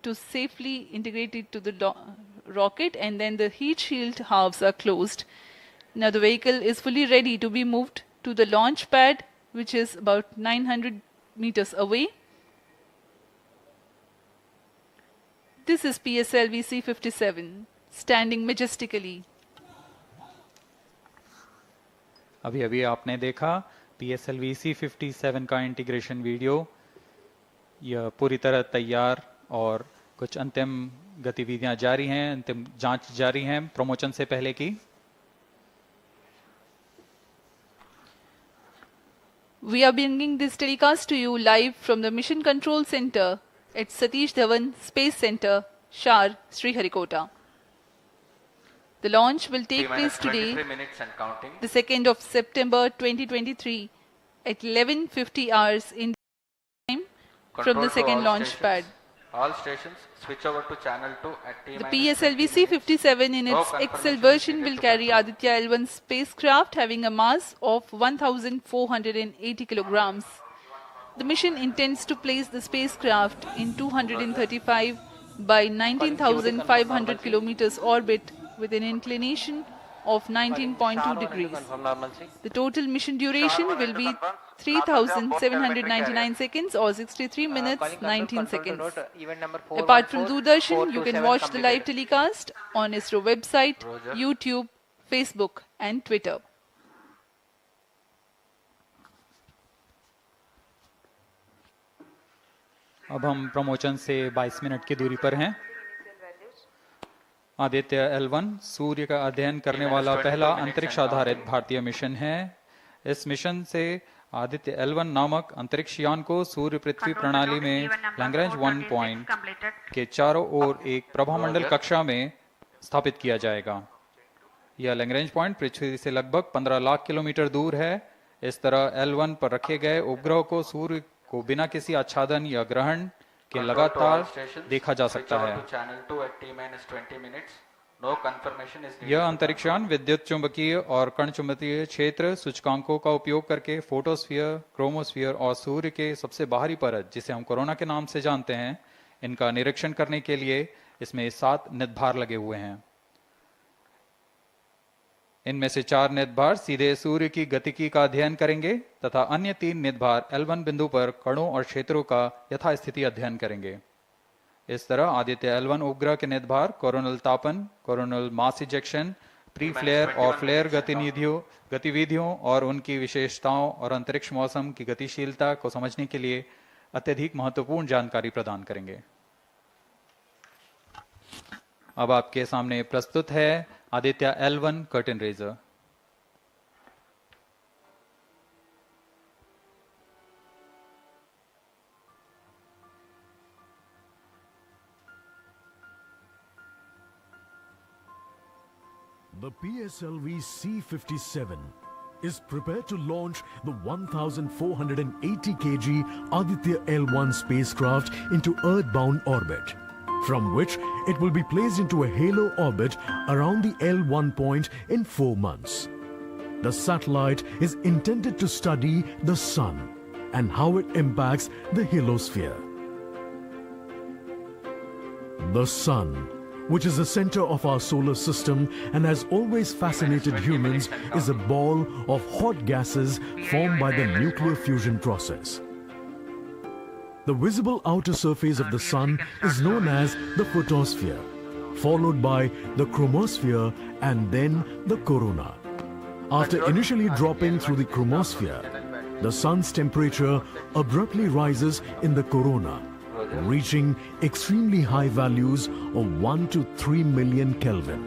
to safely integrate it to the rocket, and then the heat shield halves are closed. Now the vehicle is fully ready to be moved to the launch pad, which is about 900 meters away. This is PSLV C-57 standing majestically. अभी अभी आपने देखा PSLV C-57 का integration video. यह पूरी तरह तैयार और कुछ अंतिम गतिविधियां जारी हैं, अंतिम जांच जारी हैं प्रमोशन से पहले की। We are bringing this telecast to you live from the Mission Control Center at Satish Dhawan Space Center, Shar, Sriharikota. The launch will take place today, the 2nd of September 2023 at 11:50 hours Indian time from the second launch pad. All stations switch over to channel 2 at T-. The PSLV C-57 in its XL version will carry Aditya L1 spacecraft having a mass of 1,480 kilograms. The mission intends to place the spacecraft in 235 by 19,500 kilometers orbit with an inclination of 19.2 degrees. The total mission duration will be 3,799 seconds or 63 minutes 19 seconds. Apart from Doordarshan, you can watch the live telecast on Isro website, YouTube, Facebook and Twitter. अब हम promotion से 22 minute की दूरी पर हैं। Aditya L1 सूर्य का अध्ययन करने वाला पहला अंतरिक्ष आधारित भारतीय मिशन है। इस मिशन से आदित्य L1 नामक अंतरिक्ष यान को सूर्य पृथ्वी प्रणाली में लैग्रेंज 1 पॉइंट के चारों ओर एक प्रभामंडल कक्षा में स्थापित किया जाएगा। यह लैग्रेंज पॉइंट पृथ्वी से लगभग 15 लाख किलोमीटर दूर है। इस तरह L1 पर रखे गए उपग्रह को सूर्य को बिना किसी आच्छादन या ग्रहण के लगातार देखा जा सकता है। यह अंतरिक्ष यान विद्युत चुंबकीय और कण चुंबकीय क्षेत्र सूचकांकों का उपयोग करके फोटोस्फीयर, क्रोमोस्फीयर और सूर्य के सबसे बाहरी परत, जिसे हम कोरोना के नाम से जानते हैं, इनका निरीक्षण करने के लिए इसमें 7 निदभार लगे हुए हैं। इनमें से 4 निदभार सीधे सूर्य की गतिकी का अध्ययन करेंगे तथा अन्य 3 निदभार L1 बिंदु पर कणों और क्षेत्रों का यथास्थिति अध्ययन करेंगे। इस तरह आदित्य L1 उपग्रह के निदभार कोरोनल तापन, coronal mass ejection, pre flare और फ्लेयर गतिविधियों और उनकी विशेषताओं और अंतरिक्ष मौसम की गतिशीलता को समझने के लिए अत्यधिक महत्वपूर्ण जानकारी प्रदान करेंगे। अब आपके सामने प्रस्तुत है Aditya L1 curtain raiser. The PSLV C-57 is prepared to launch the 1,480 kg Aditya L1 spacecraft into Earth-bound orbit, from which it will be placed into a halo orbit around the L1 point in 4 months. The satellite is intended to study the Sun and how it impacts the halosphere. The Sun, which is the center of our solar system and has always fascinated humans, is a ball of hot gases formed by the nuclear fusion process. The visible outer surface of the Sun is known as the photosphere, followed by the chromosphere and then the corona. After initially dropping through the chromosphere, the Sun's temperature abruptly rises in the corona, reaching extremely high values of 1 to 3 million Kelvin.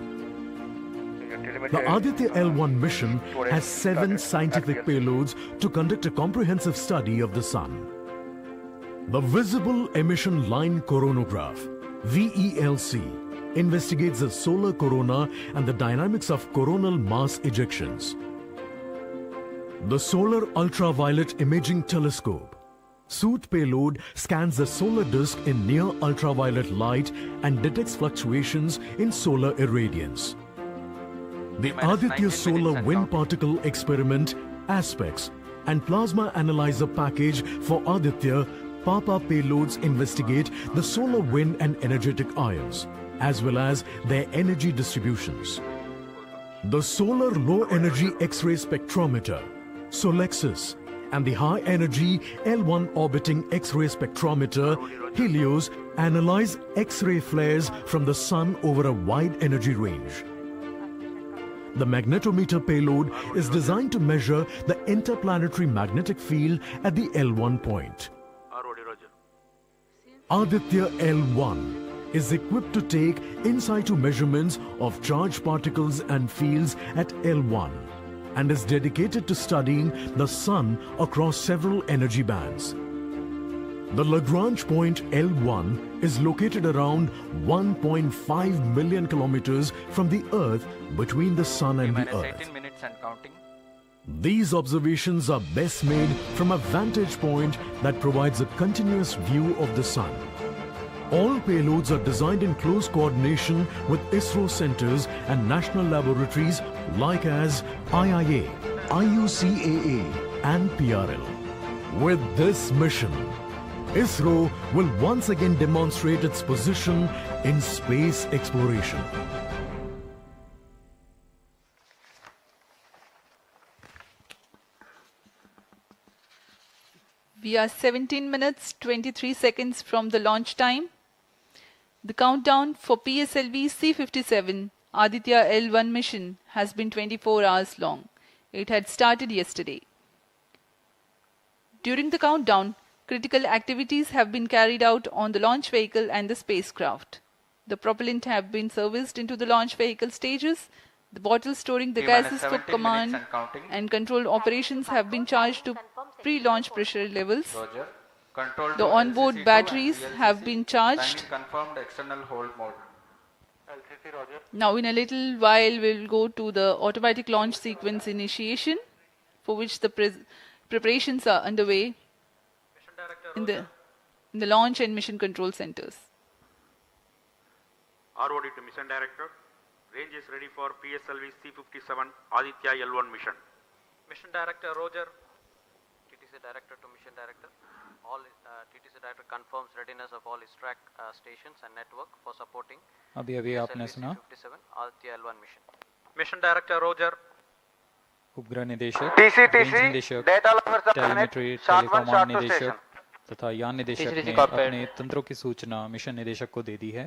The Aditya L1 mission has 7 scientific payloads to conduct a comprehensive study of the Sun. The Visible Emission Line Coronagraph, VELC, investigates the solar corona and the dynamics of coronal mass ejections. The Solar Ultraviolet Imaging Telescope, SOOT payload, scans the solar disk in near ultraviolet light and detects fluctuations in solar irradiance. The Aditya Solar Wind Particle Experiment, ASPECS, and Plasma Analyzer package for Aditya Papa payloads investigate the solar wind and energetic ions, as well as their energy distributions. The Solar Low Energy X-ray Spectrometer, SOLEXIS, and the High Energy L1 Orbiting X-ray Spectrometer, HELIOS, analyze X-ray flares from the Sun over a wide energy range. The magnetometer payload is designed to measure the interplanetary magnetic field at the L1 point. Aditya L1 is equipped to take in situ measurements of charged particles and fields at L1 and is dedicated to studying the Sun across several energy bands. The Lagrange point L1 is located around 1.5 million kilometers from the Earth between the Sun and the Earth. 18 minutes and counting. These observations are best made from a vantage point that provides a continuous view of the Sun. All payloads are designed in close coordination with Isro centers and national laboratories like as IIA, IUCAA and PRL. With this mission, Isro will once again demonstrate its position in space exploration. We are 17 minutes 23 seconds from the launch time. The countdown for PSLV C-57 Aditya L1 mission has been 24 hours long. It had started yesterday. During the countdown, critical activities have been carried out on the launch vehicle and the spacecraft. The propellant have been serviced into the launch vehicle stages. The bottles storing the 3 minutes, gases for 17 command minutes and counting. and control operations have been charged to pre-launch pressure levels. Roger. Control The to onboard LCC2 batteries and have VLCC. been charged. Timing confirmed external hold mode. Now in a little while we'll go to the automatic launch sequence initiation, for which the preparations are underway in the launch and mission control centers. ROD to Mission Director. Range is ready for PSLV C-57 Aditya L1 mission. Mission Director Roger. TTC Director to Mission Director. All TTC Director confirms readiness of all ISTRAC stations and network for supporting अभी आपने सुना C-57 Aditya L1 mission. Mission Director Roger. उपग्रह निदेशक, range निदेशक, telemetry, टेलीकमांड निदेशक तथा यान निदेशक ने अपने तंत्रों की सूचना मिशन निदेशक को दे दी है।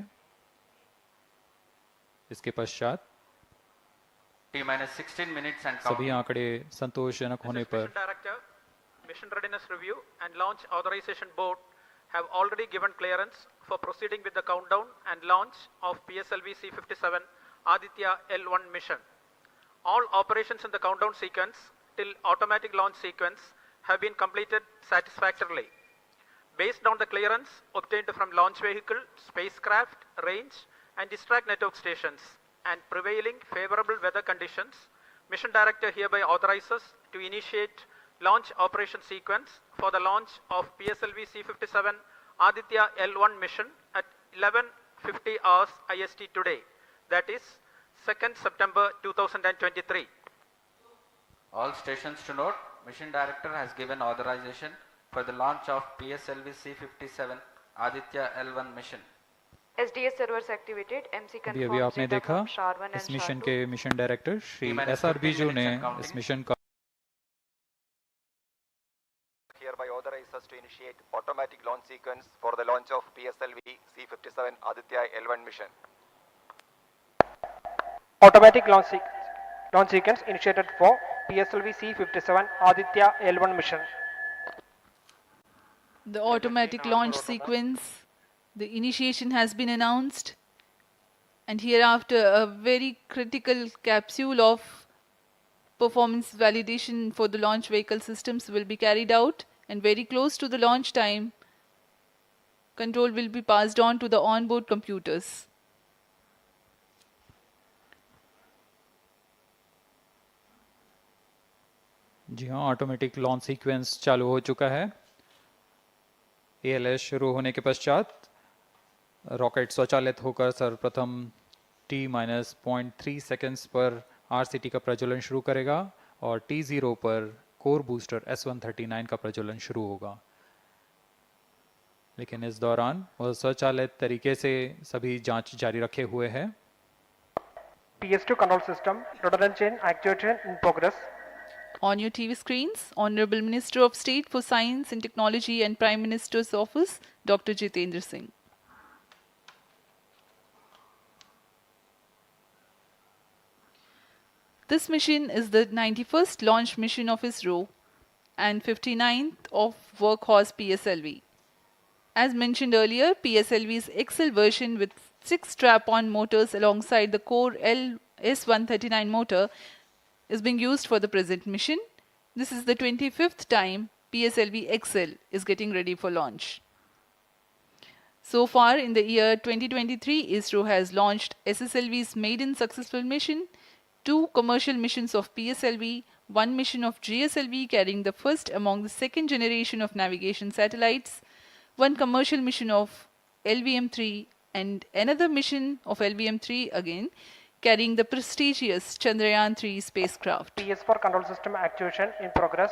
इसके पश्चात T-16 minutes and सभी counting. आंकड़े संतोषजनक होने पर Mission Director, Mission Readiness Review and Launch Authorization Board have already given clearance for proceeding with the countdown and launch of PSLV C-57 Aditya L1 mission. All operations in the countdown sequence till automatic launch sequence have been completed satisfactorily. Based on the clearance obtained from launch vehicle, spacecraft, range and distract network stations and prevailing favorable weather conditions, Mission Director hereby authorizes to initiate launch operation sequence for the launch of PSLV C-57 Aditya L1 mission at 11:50 hours IST today, that is 2nd September 2023. All stations to note, Mission Director has given authorization for the launch of PSLV C-57 Aditya L1 mission. SDS servers activated. MC अभी confirms आपने data देखा from SHAR-1 and इस mission SHAR-2. के mission director Shri T-minus S R 15 Biju ने minutes and counting. इस mission का Hereby authorizes to initiate automatic launch sequence for the launch of PSLV C-57 Aditya L1 mission. Automatic launch sequence initiated for PSLV C-57 Aditya L1 mission. The automatic launch sequence, the initiation has been announced, and hereafter a very critical capsule of performance validation for the launch vehicle systems will be carried out, and very close to the launch time, control will be passed on to the onboard computers. जी हाँ, automatic launch sequence चालू हो चुका है। ALS शुरू होने के पश्चात rocket स्वचालित होकर सर्वप्रथम T-0.3 सेकेंड्स पर RCT का प्रज्वलन शुरू करेगा और T0 पर कोर बूस्टर S139 का प्रज्वलन शुरू होगा। लेकिन इस दौरान वो स्वचालित तरीके से सभी जांच जारी रखे हुए है। PS2 control system, rotary chain actuation in progress. On your TV screens, Honorable Minister of State for Science and Technology and Prime Minister's Office, Dr. Jitendra Singh. This mission is the 91st launch mission of Isro and 59th of Workhorse PSLV. As mentioned earlier, PSLV's XL version with 6 strap-on motors alongside the core S139 motor is being used for the present mission. This is the 25th time PSLV XL is getting ready for launch. So far in the year 2023, ISRO has launched SSLV's maiden successful mission, 2 commercial missions of PSLV, 1 mission of GSLV carrying the first among the second generation of navigation satellites, 1 commercial mission of LVM-3 and another mission of LVM-3 again carrying the prestigious Chandrayaan-3 spacecraft. PS4 control system actuation in progress.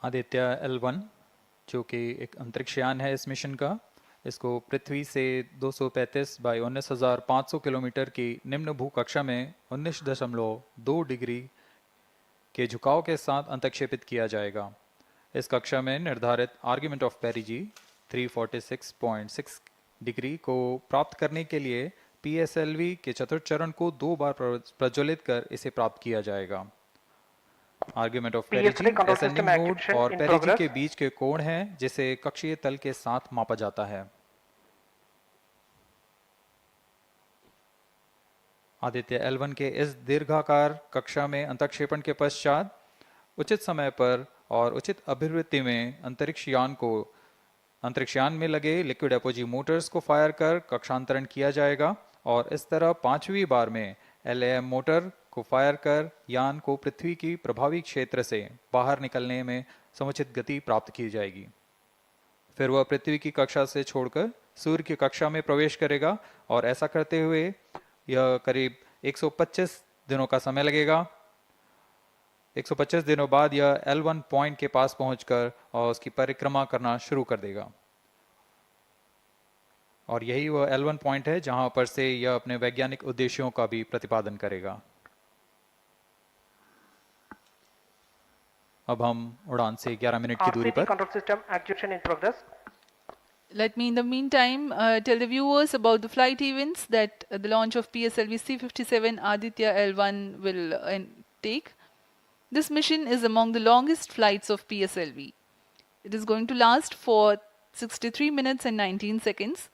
Aditya L1 जो कि एक अंतरिक्ष यान है इस mission का, इसको पृथ्वी से 235 बाई 19,500 किलोमीटर की निम्न भूकक्षा में 19.2 डिग्री के झुकाव के साथ अंतक्षेपित किया जाएगा। इस कक्षा में निर्धारित आर्ग्यूमेंट ऑफ पेरिजी 346.6 डिग्री को प्राप्त करने के लिए PSLV के चतुर्थ चरण को 2 बार प्रज्वलित कर इसे प्राप्त किया जाएगा। आर्ग्यूमेंट ऑफ पेरिजी असेंडिंग मोड और पेरिजी के बीच के कोण है जिसे कक्षीय तल के साथ मापा जाता है। आदित्य L1 के इस दीर्घाकार कक्षा में अंतक्षेपण के पश्चात उचित समय पर और उचित अभिवृत्ति में अंतरिक्ष यान में लगे लिक्विड एपोजी मोटर्स को फायर कर कक्षांतरण किया जाएगा और इस तरह 5वीं बार में LAM मोटर को फायर कर यान को पृथ्वी की प्रभावी क्षेत्र से बाहर निकलने में समुचित गति प्राप्त की जाएगी। फिर वह पृथ्वी की कक्षा से छोड़कर सूर्य की कक्षा में प्रवेश करेगा और ऐसा करते हुए यह करीब 125 दिनों का समय लगेगा। 125 दिनों बाद यह L1 पॉइंट के पास पहुंचकर और उसकी परिक्रमा करना शुरू कर देगा और यही वह L1 पॉइंट है जहां पर से यह अपने वैज्ञानिक उद्देश्यों का भी प्रतिपादन करेगा। अब हम उड़ान से 11 मिनट की दूरी पर control system actuation in progress. Let me in the meantime tell the viewers about the flight events that the launch of PSLV C-57 Aditya L1 will take. This mission is among the longest flights of PSLV. It is going to last for 63 minutes and 19 seconds.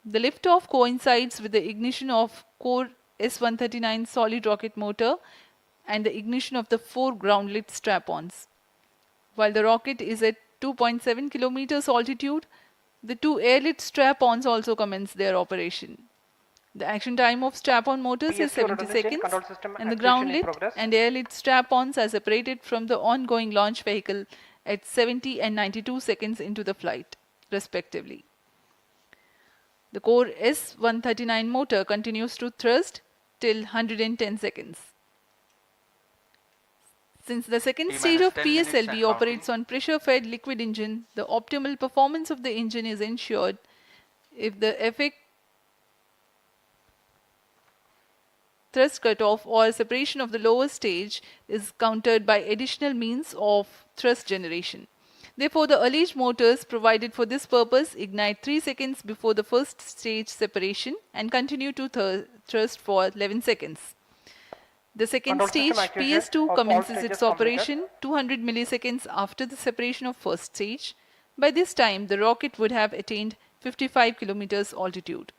The liftoff coincides with the ignition of core S139 solid rocket motor and the ignition of the 4 ground-lit strap-ons. While the rocket is at 2.7 kilometers altitude, the 2 air-lit strap-ons also commence their operation. The action time of strap-on motors is 70 seconds and the ground-lit and air-lit strap-ons are separated from the ongoing launch vehicle at 70 and 92 seconds into the flight, respectively. The core S139 motor continues to thrust till 110 seconds. Since the second stage of PSLV operates on pressure-fed liquid engine, the optimal performance of the engine is ensured if the effect thrust cutoff or separation of the lower stage is countered by additional means of thrust generation. Therefore, the alleged motors provided for this purpose ignite 3 seconds before the first stage separation and continue to thrust for 11 seconds. The second stage, PS2, commences its operation 200 milliseconds after the separation of first stage. By this time, the rocket would have attained 55 kilometers altitude.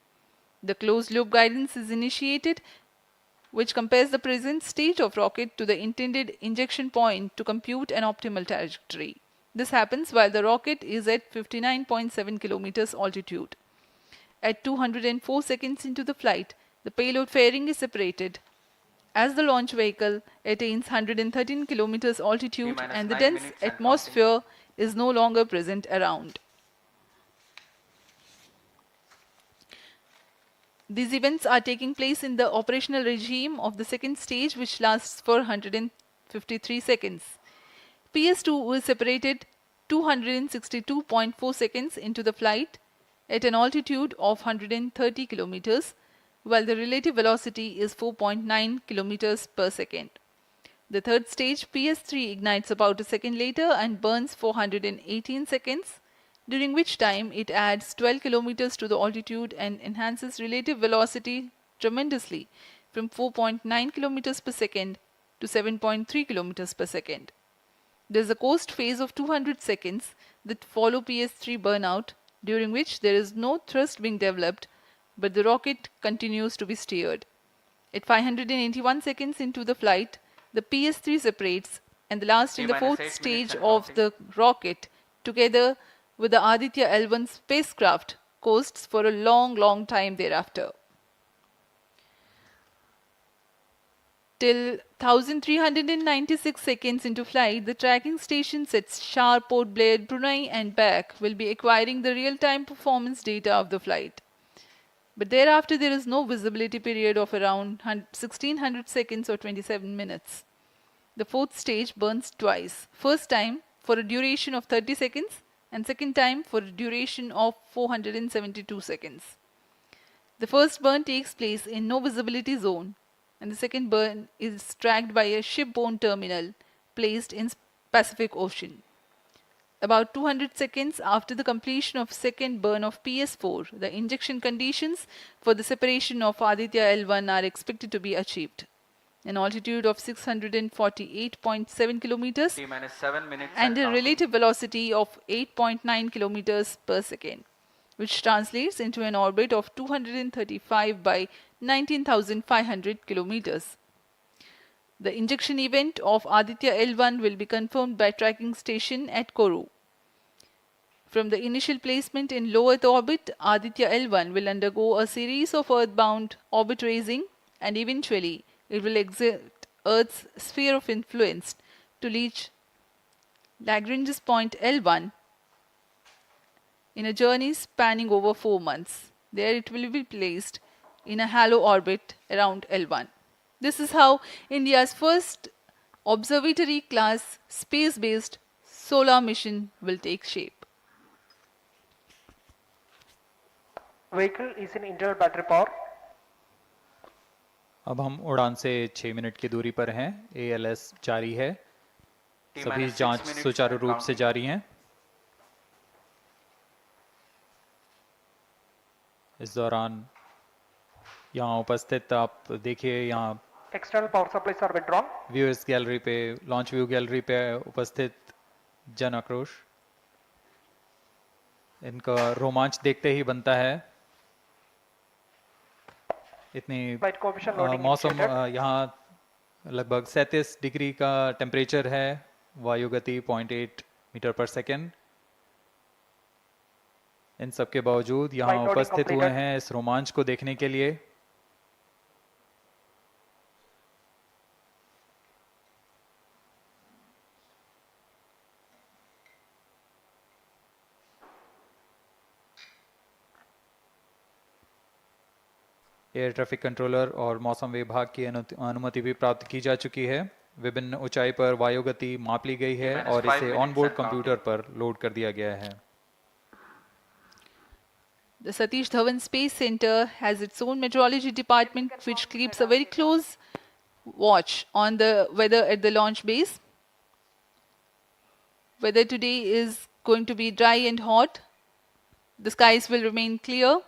The closed-loop guidance is initiated, which compares the present stage of rocket to the intended injection point to compute an optimal trajectory. This happens while the rocket is at 59.7 kilometers altitude. At 204 seconds into the flight, the payload fairing is separated as the launch vehicle attains 113 kilometers altitude and the dense atmosphere is no longer present around. These events are taking place in the operational regime of the second stage, which lasts for 153 seconds. PS2 was separated 262.4 seconds into the flight at an altitude of 130 kilometers, while the relative velocity is 4.9 kilometers per second. The third stage, PS3, ignites about a second later and burns 418 seconds, during which time it adds 12 kilometers to the altitude and enhances relative velocity tremendously from 4.9 kilometers per second to 7.3 kilometers per second. There is a coast phase of 200 seconds that follow PS3 burnout, during which there is no thrust being developed, but the rocket continues to be steered. At 581 seconds into the flight, the PS3 separates, and the last in the fourth stage of the rocket, together with the Aditya L1 spacecraft, coasts for a long time thereafter. Till 1396 seconds into flight, the tracking stations at Shar, Port Blair, Brunei and back will be acquiring the real-time performance data of the flight. But thereafter there is no visibility period of around 1600 seconds or 27 minutes. The fourth stage burns twice. First time for a duration of 30 seconds and second time for a duration of 472 seconds. The first burn takes place in no visibility zone, and the second burn is tracked by a shipborne terminal placed in Pacific Ocean. About 200 seconds after the completion of second burn of PS4, the injection conditions for the separation of Aditya L1 are expected to be achieved. An altitude of 648.7 kilometers and a relative velocity of 8.9 kilometers per second, which translates into an orbit of 235 by 19,500 kilometers. The injection event of Aditya L1 will be confirmed by tracking station at Kourou. From the initial placement in low Earth orbit, Aditya L1 will undergo a series of earthbound orbit raising, and eventually it will exit Earth's sphere of influence to reach Lagrange's point L1 in a journey spanning over 4 months. There it will be placed in a halo orbit around L1. This is how India's first observatory class space-based solar mission will take shape. Vehicle is in internal battery power. अब हम उड़ान से 6 minute की दूरी पर हैं। ALS जारी है, सभी जांच सुचारू रूप से जारी हैं। इस दौरान यहाँ उपस्थित आप देखिए, यहाँ External power supplies are withdrawn. Viewers gallery पे, लॉन्च व्यू गैलरी पे उपस्थित जन आक्रोश, इनका रोमांच देखते ही बनता है। इतनी मौसम, यहाँ लगभग 37 डिग्री का टेम्परेचर है, वायु गति 0.8 मीटर पर सेकेंड। इन सब के बावजूद यहाँ उपस्थित हुए हैं इस रोमांच को देखने के लिए। एयर ट्रैफिक कंट्रोलर और मौसम विभाग की अनुमति भी प्राप्त की जा चुकी है। विभिन्न ऊंचाई पर वायु गति माप ली गई है और इसे ऑनबोर्ड कंप्यूटर पर लोड कर दिया गया है। The Satish Dhawan Space Center has its own meteorology department which keeps a very close watch on the weather at the launch base. Weather today is going to be dry and hot. The skies will remain clear.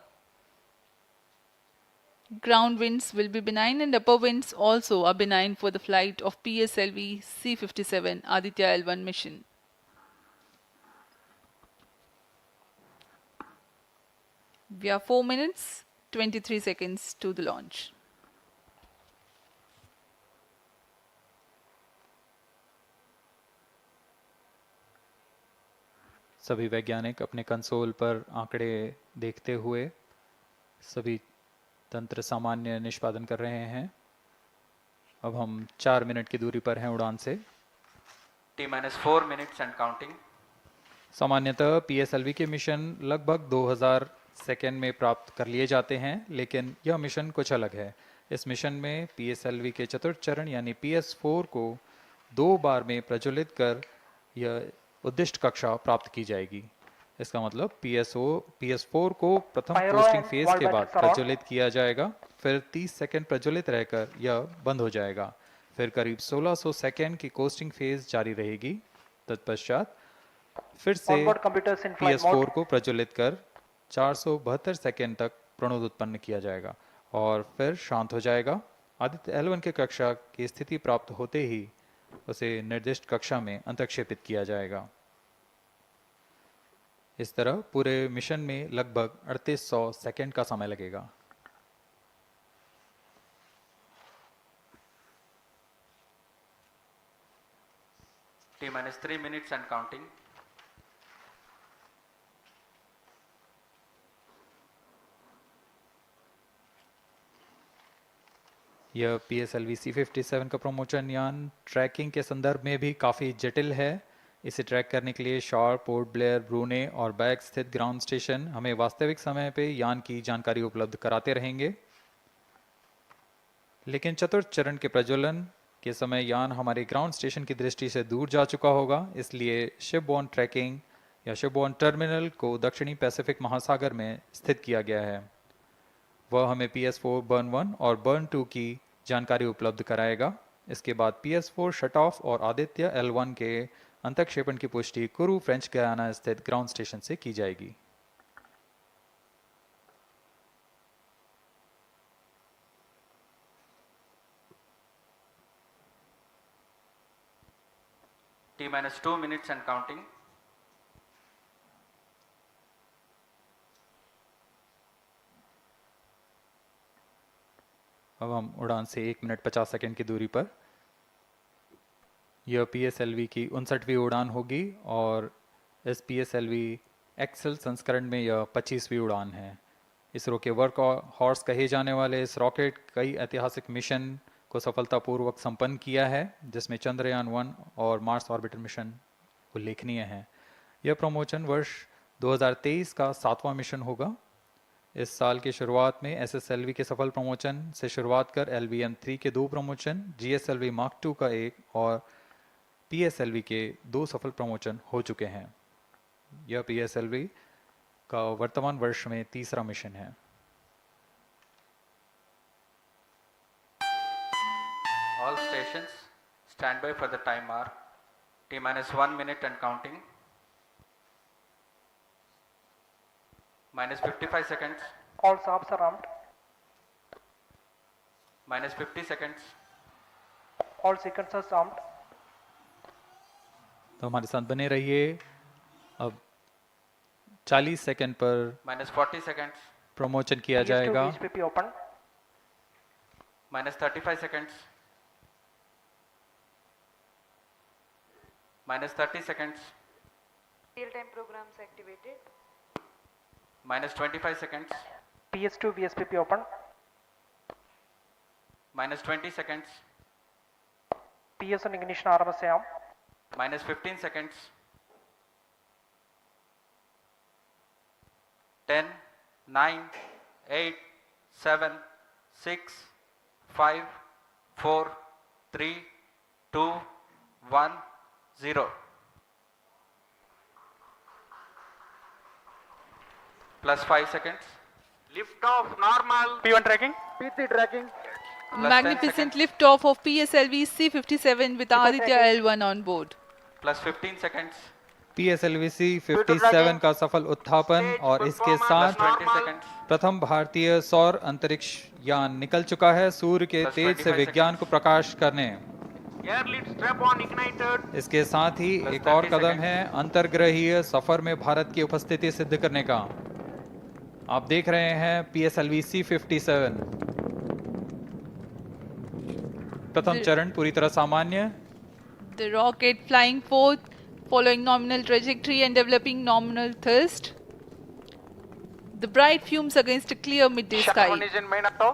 Ground winds will be benign and upper winds also are benign for the flight of PSLV C-57 Aditya L1 mission. We are 4 minutes, 23 seconds to the launch. सभी वैज्ञानिक अपने console पर आंकड़े देखते हुए सभी तंत्र सामान्य निष्पादन कर रहे हैं। अब हम 4 मिनट की दूरी पर हैं उड़ान से। T-4 minutes and counting. सामान्यतः PSLV के मिशन लगभग 2000 सेकेंड में प्राप्त कर लिए जाते हैं, लेकिन यह मिशन कुछ अलग है। इस मिशन में PSLV के चतुर्थ चरण यानी PS4 को 2 बार में प्रज्वलित कर यह उद्दिष्ट कक्षा प्राप्त की जाएगी। इसका मतलब PS4 को प्रथम पोस्टिंग फेज के बाद प्रज्वलित किया जाएगा, फिर 30 सेकंड प्रज्वलित रहकर यह बंद हो जाएगा, फिर करीब 1600 सेकंड की कोस्टिंग फेज जारी रहेगी। तत्पश्चात फिर से PS4 को प्रज्वलित कर 472 सेकंड तक प्रणोद उत्पन्न किया जाएगा और फिर शांत हो जाएगा। आदित्य L1 के कक्षा की स्थिति प्राप्त होते ही उसे निर्दिष्ट कक्षा में अंतक्षेपित किया जाएगा। इस तरह पूरे मिशन में लगभग 3800 सेकंड का समय लगेगा। T- 3 minutes and counting. यह PSLV C57 का प्रमोचन यान ट्रैकिंग के संदर्भ में भी काफ़ी जटिल है। इसे ट्रैक करने के लिए शॉर, पोर्ट ब्लेयर, ब्रूने और बैग स्थित ग्राउंड स्टेशन हमें वास्तविक समय पे यान की जानकारी उपलब्ध कराते रहेंगे, लेकिन चतुर्थ चरण के प्रज्वलन के समय यान हमारे ग्राउंड स्टेशन की दृष्टि से दूर जा चुका होगा। इसलिए शिपबोर्न ट्रैकिंग या शिपबोर्न टर्मिनल को दक्षिणी पैसिफिक महासागर में स्थित किया गया है। वह हमें PS4 बर्न 1 और बर्न 2 की जानकारी उपलब्ध कराएगा। इसके बाद PS4 शट ऑफ और आदित्य L1 के अंतक्षेपण की पुष्टि कुरु फ्रेंच गयाना स्थित ग्राउंड स्टेशन से की जाएगी। T-2 minutes and counting. अब हम उड़ान से 1 मिनट 50 सेकंड की दूरी पर। यह PSLV की 59वीं उड़ान होगी और इस PSLV एक्सेल संस्करण में यह 25वीं उड़ान है। इसरो के वर्क हॉर्स कहे जाने वाले इस रॉकेट कई ऐतिहासिक मिशन को सफलतापूर्वक संपन्न किया है, जिसमें चंद्रयान 1 और मार्स ऑर्बिटर मिशन उल्लेखनीय हैं। यह प्रमोचन वर्ष 2023 का 7वां मिशन होगा। इस साल की शुरुआत में SSLV के सफल प्रमोचन से शुरुआत कर LVM-3 के 2 प्रमोचन, GSLV Mark II का 1 और PSLV के 2 सफल प्रमोचन हो चुके हैं। यह PSLV का वर्तमान वर्ष में 3रा मिशन है। All stations stand by for the time mark. T-1 minute and counting. -55 seconds. All subs are armed. -50 seconds. All sequencers armed. तो हमारे साथ बने रहिए। अब 40 सेकंड पर -40 seconds. प्रमोचन किया जाएगा। VSPP open. -35 seconds. -30 seconds. Real-time programs activated. -25 seconds. PS2 VSPP open. -20 seconds. PS1 ignition RMS arm. -15 seconds. 10, 9, 8, 7, 6, 5, 4, 3, 2, 1, 0. +5 seconds. Lift off normal. P1 tracking. P3 tracking. Magnificent liftoff of PSLV C57 with Aditya L1 on board. +15 seconds. PSLV C57 का सफल उत्थापन और इसके साथ +20 seconds. प्रथम भारतीय सौर अंतरिक्ष यान निकल चुका है सूर्य के तेज से विज्ञान को प्रकाश करने। Air lead strap on ignited. इसके साथ ही एक और कदम है अंतर्ग्रहीय सफर में भारत की उपस्थिति सिद्ध करने का। आप देख रहे हैं PSLV C57 प्रथम चरण पूरी तरह सामान्य। The rocket flying forth, following nominal trajectory and developing nominal thrust. The bright fumes against a clear midday sky. Engine main auto.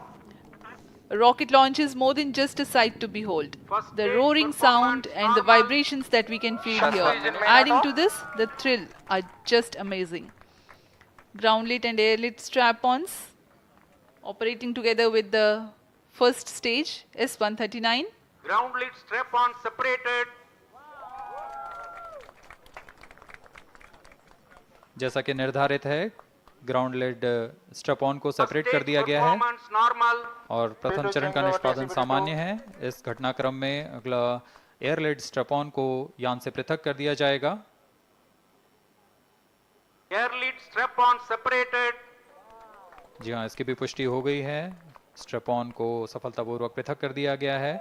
A rocket launch is more than just a sight to behold. The roaring sound and the vibrations that we can feel here. Adding to this, the thrill are just amazing. Groundlet and airlet strap-ons operating together with the first stage S139. Ground lead strap-on separated. जैसा कि निर्धारित है, ground lead strap on को separate कर दिया गया है Performance normal. और प्रथम चरण का निष्पादन सामान्य है। इस घटनाक्रम में अगला एयर लेड स्ट्रैप ऑन को यान से पृथक कर दिया जाएगा। Air lead strap-on separated. जी हाँ, इसकी भी पुष्टि हो गई है। स्ट्रैप ऑन को सफलतापूर्वक पृथक कर दिया गया है।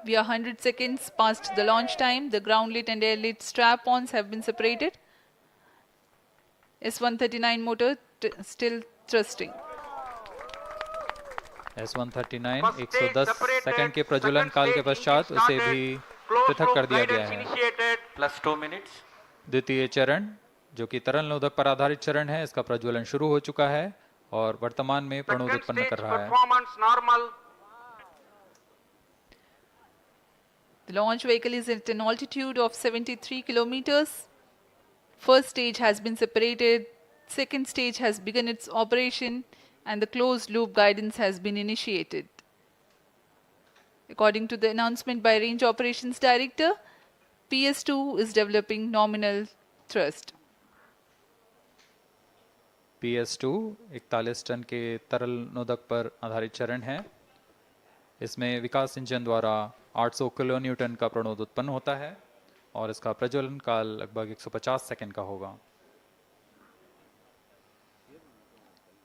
We are 100 seconds past the launch time. The groundlet and airlet strap-ons have been separated. S139 motor still thrusting. S139 110 second के प्रज्वलन काल के पश्चात उसे भी पृथक कर दिया गया है। Plus 2 minutes. द्वितीय चरण जो कि तरल नोदक पर आधारित चरण है, इसका प्रज्वलन शुरू हो चुका है और वर्तमान में प्रणोद Second उत्पन्न stage कर रहा है। performance normal. The launch vehicle is at an altitude of 73 kilometers. First stage has been separated. Second stage has begun its operation and the closed loop guidance has been initiated. According to the announcement by Range Operations Director, PS2 is developing nominal thrust. PS2 41 ton के तरल नोदक पर आधारित चरण है। इसमें विकास engine द्वारा 800 kilo Newton का प्रणोद उत्पन्न होता है और इसका प्रज्वलन काल लगभग 150 सेकंड का होगा।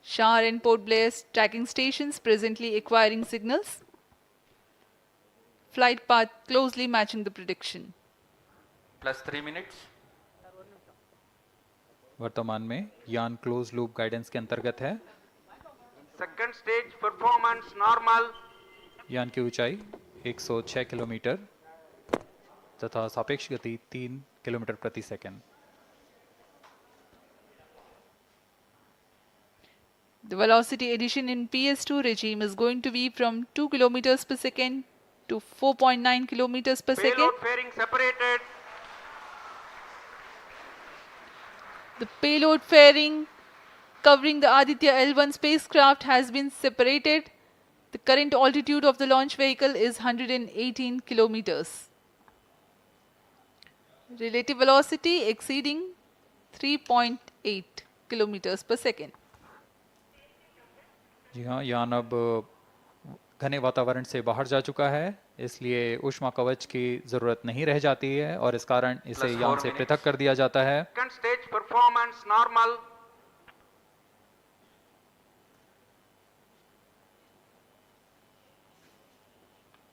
Shar and Port Blair tracking stations presently acquiring signals. Flight path closely matching the prediction. Plus 3 minutes. वर्तमान में यान क्लोज लूप गाइडेंस के अंतर्गत है। Second stage performance normal. यान की ऊंचाई 106 किलोमीटर तथा सापेक्ष गति 3 किलोमीटर प्रति second. The velocity addition in PS2 regime is going to be from 2 kilometers per second to 4.9 kilometers per second. Payload fairing separated. The payload fairing covering the Aditya L1 spacecraft has been separated. The current altitude of the launch vehicle is 118 kilometers. Relative velocity exceeding 3.8 kilometers per second. जी हाँ, यान अब घने वातावरण से बाहर जा चुका है, इसलिए ऊष्मा कवच की जरूरत नहीं रह जाती है और इस कारण इसे Plus यान 4 से minutes. पृथक कर दिया जाता है। Second stage performance normal.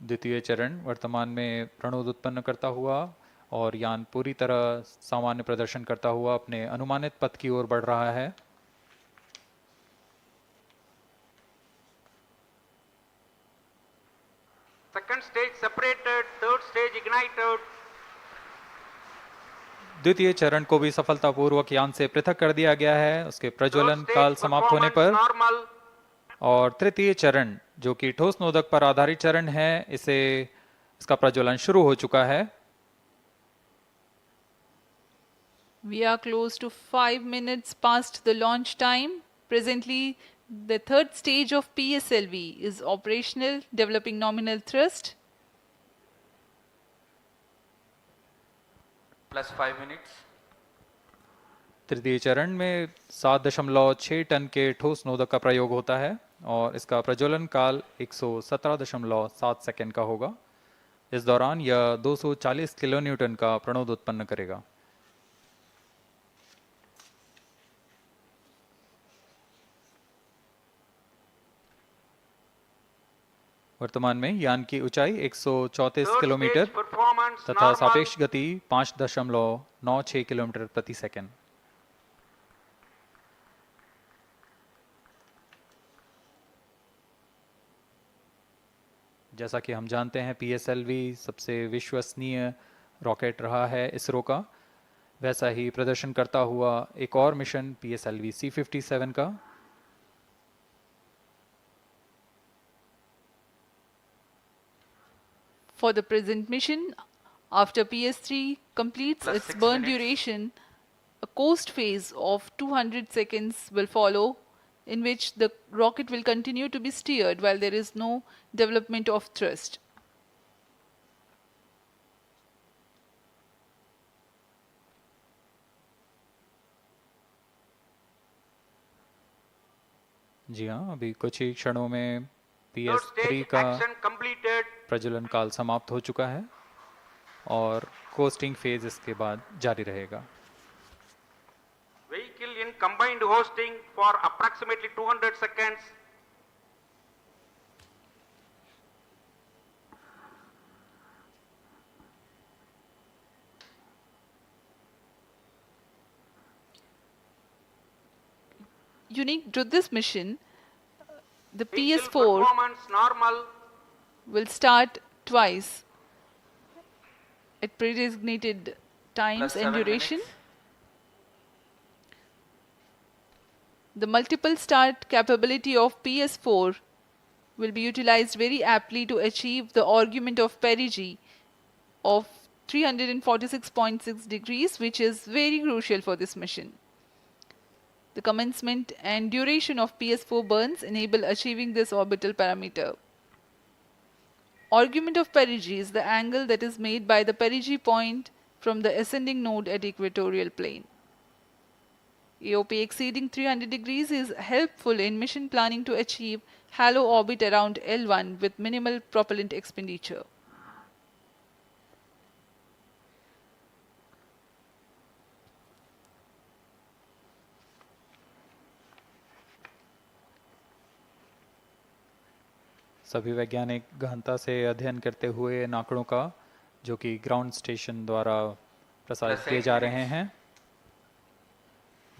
द्वितीय चरण वर्तमान में प्रणोद उत्पन्न करता हुआ और यान पूरी तरह सामान्य प्रदर्शन करता हुआ अपने अनुमानित पथ की ओर बढ़ रहा है। Second stage separated. Third stage ignited. द्वितीय चरण को भी सफलतापूर्वक यान से पृथक कर दिया गया है उसके प्रज्वलन Third काल stage समाप्त होने पर। performance normal. और तृतीय चरण जो कि ठोस नोदक पर आधारित चरण है, इसका प्रज्वलन शुरू हो चुका है। We are close to 5 minutes past the launch time. Presently, the third stage of PSLV is operational, developing nominal thrust. Plus 5 minutes. तृतीय चरण में 7.6 टन के ठोस नोदक का प्रयोग होता है और इसका प्रज्वलन काल 117.7 सेकंड का होगा। इस दौरान यह 240 किलो न्यूटन का प्रणोद उत्पन्न करेगा। वर्तमान में यान की ऊंचाई 134 Third किलोमीटर stage performance तथा normal. सापेक्ष गति 5.96 किलोमीटर प्रति सेकंड। जैसा कि हम जानते हैं, PSLV सबसे विश्वसनीय रॉकेट रहा है इसरो का, वैसा ही प्रदर्शन करता हुआ एक और मिशन PSLV C57 का। For the present mission, after PS3 completes Plus its 6 burn minutes. duration, A coast phase of 200 seconds will follow, in which the rocket will continue to be steered while there is no development of thrust. जी हाँ, अभी कुछ ही क्षणों में Third PS3 stage का action completed. प्रज्वलन काल समाप्त हो चुका है और कोस्टिंग फेज इसके बाद जारी रहेगा. Vehicle in combined hosting for approximately 200 seconds. Unique to this mission, the Vehicle PS4 performance normal. will start twice at pre-designated times Plus and 7 duration. minutes. The multiple start capability of PS4 will be utilized very aptly to achieve the argument of perigee of 346.6 degrees, which is very crucial for this mission. The commencement and duration of PS4 burns enable achieving this orbital parameter. Argument of perigee is the angle that is made by the perigee point from the ascending node at equatorial plane. AOP exceeding 300 degrees is helpful in mission planning to achieve halo orbit around L1 with minimal propellant expenditure. सभी वैज्ञानिक गहनता से अध्ययन करते हुए इन आंकड़ों का जो कि ग्राउंड स्टेशन द्वारा प्रसारित किए जा रहे हैं.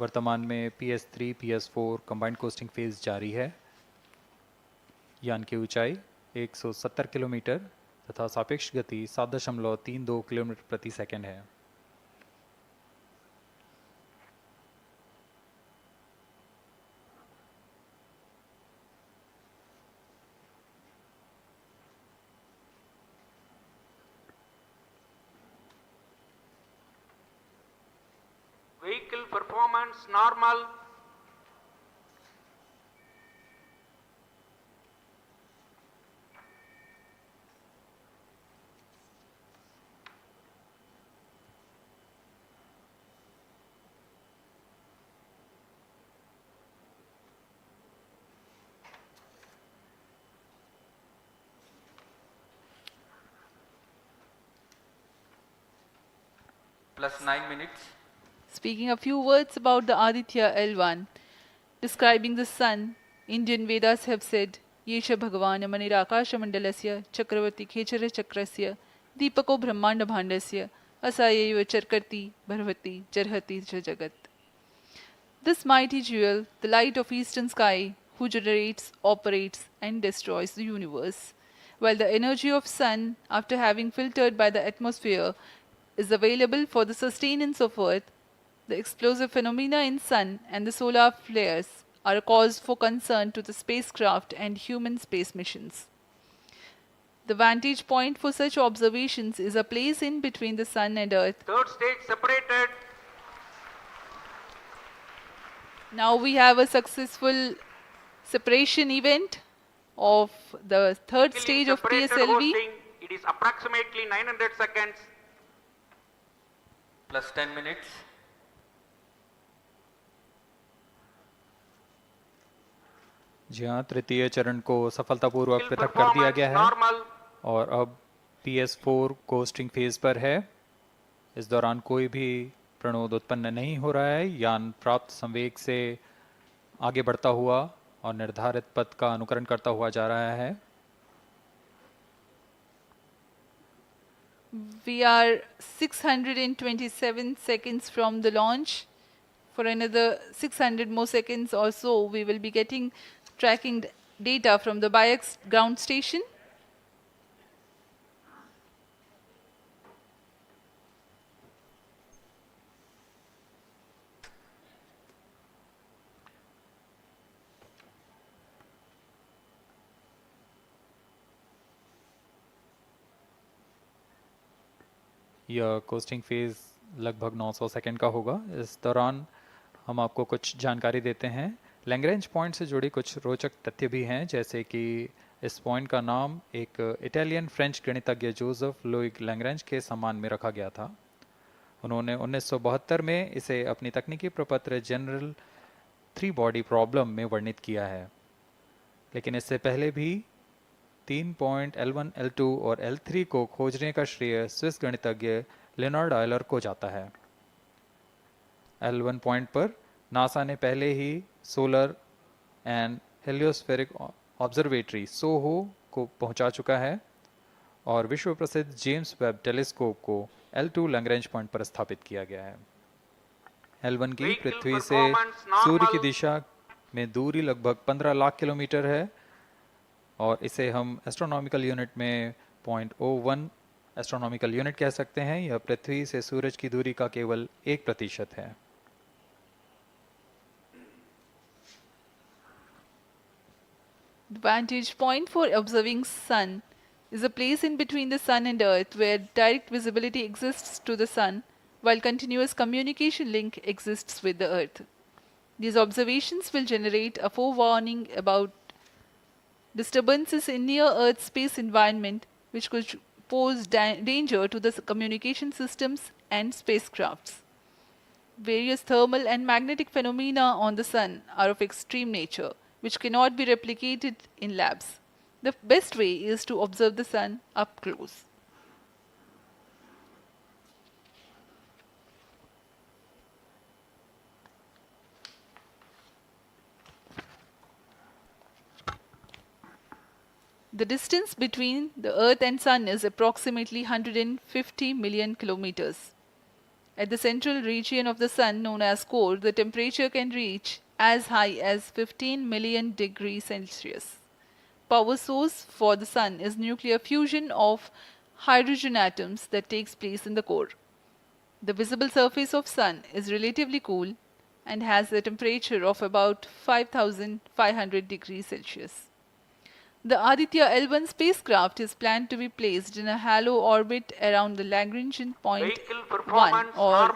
वर्तमान में PS3 PS4 combined costing phase जारी है. यान की ऊंचाई 170 किलोमीटर तथा सापेक्ष गति 7.32 किलोमीटर प्रति सेकंड है. Vehicle performance normal. Plus 9 minutes. Speaking a few words about the Aditya L1, describing the sun, Indian Vedas have said, Yesha Bhagavan Manirakash Mandalasya Chakravarti Khechara Chakrasya Deepako Brahmanda Bhandasya Asayeva Charkarti Bharvati Jarhati Jagat. This mighty jewel, the light of eastern sky, who generates, operates and destroys the universe, while the energy of sun, after having filtered by the atmosphere, is available for the sustenance of earth, the explosive phenomena in sun and the solar flares are a cause for concern to the spacecraft and human space missions. The vantage point for such observations is a place in between the sun and earth. Third stage separated. Now we have a successful separation event of the third Vehicle in stage of separated PSLV. hosting. It is approximately 900 seconds. Plus 10 minutes. जी हाँ, तृतीय चरण को सफलतापूर्वक Vehicle पृथक कर दिया performance गया है normal. और अब PS4 कोस्टिंग फेज पर है. इस दौरान कोई भी प्रणोद उत्पन्न नहीं हो रहा है. यान प्राप्त संवेग से आगे बढ़ता हुआ और निर्धारित पथ का अनुकरण करता हुआ जा रहा है. We are 627 seconds from the launch. For another 600 more seconds or so, we will be getting tracking data from the BIAX ground station. यह कोस्टिंग फेज लगभग 900 सेकंड का होगा। इस दौरान हम आपको कुछ जानकारी देते हैं। लैग्रेंज पॉइंट से जुड़ी कुछ रोचक तथ्य भी हैं, जैसे कि इस पॉइंट का नाम एक इटालियन फ्रेंच गणितज्ञ जोसेफ लुइग लैग्रेंज के सम्मान में रखा गया था। उन्होंने 1972 में इसे अपनी तकनीकी प्रपत्र जनरल 3 बॉडी प्रॉब्लम में वर्णित किया है, लेकिन इससे पहले भी 3 पॉइंट L1, L2 और L3 को खोजने का श्रेय स्विस गणितज्ञ लियोनार्ड आयलर को जाता है। L1 पॉइंट पर नासा ने पहले ही सोलर एंड हेलियोस्फेरिक ऑब्जर्वेटरी सोहो को पहुंचा चुका है और विश्व प्रसिद्ध जेम्स वेब टेलीस्कोप को L2 लैग्रेंज पॉइंट पर स्थापित किया गया है। L1 की पृथ्वी से सूर्य की दिशा में दूरी लगभग 15 लाख किलोमीटर है और इसे हम एस्ट्रोनॉमिकल यूनिट में 0.01 एस्ट्रोनॉमिकल यूनिट कह सकते हैं। यह पृथ्वी से सूरज की दूरी का केवल 1% है। The vantage point for observing sun is a place in between the sun and earth where direct visibility exists to the sun while continuous communication link exists with the earth. These observations will generate a forewarning about disturbances in near earth space environment which could pose danger to the communication systems and spacecrafts. Various thermal and magnetic phenomena on the sun are of extreme nature, which cannot be replicated in labs. The best way is to observe the sun up close. The distance between the Earth and Sun is approximately 150 million kilometers. At the central region of the Sun, known as core, the temperature can reach as high as 15 million degrees Celsius. Power source for the Sun is nuclear fusion of hydrogen atoms that takes place in the core. The visible surface of Sun is relatively cool and has a temperature of about 5,500 degrees Celsius. The Aditya L1 spacecraft is planned to be placed in a halo orbit around the Lagrangian point 1 or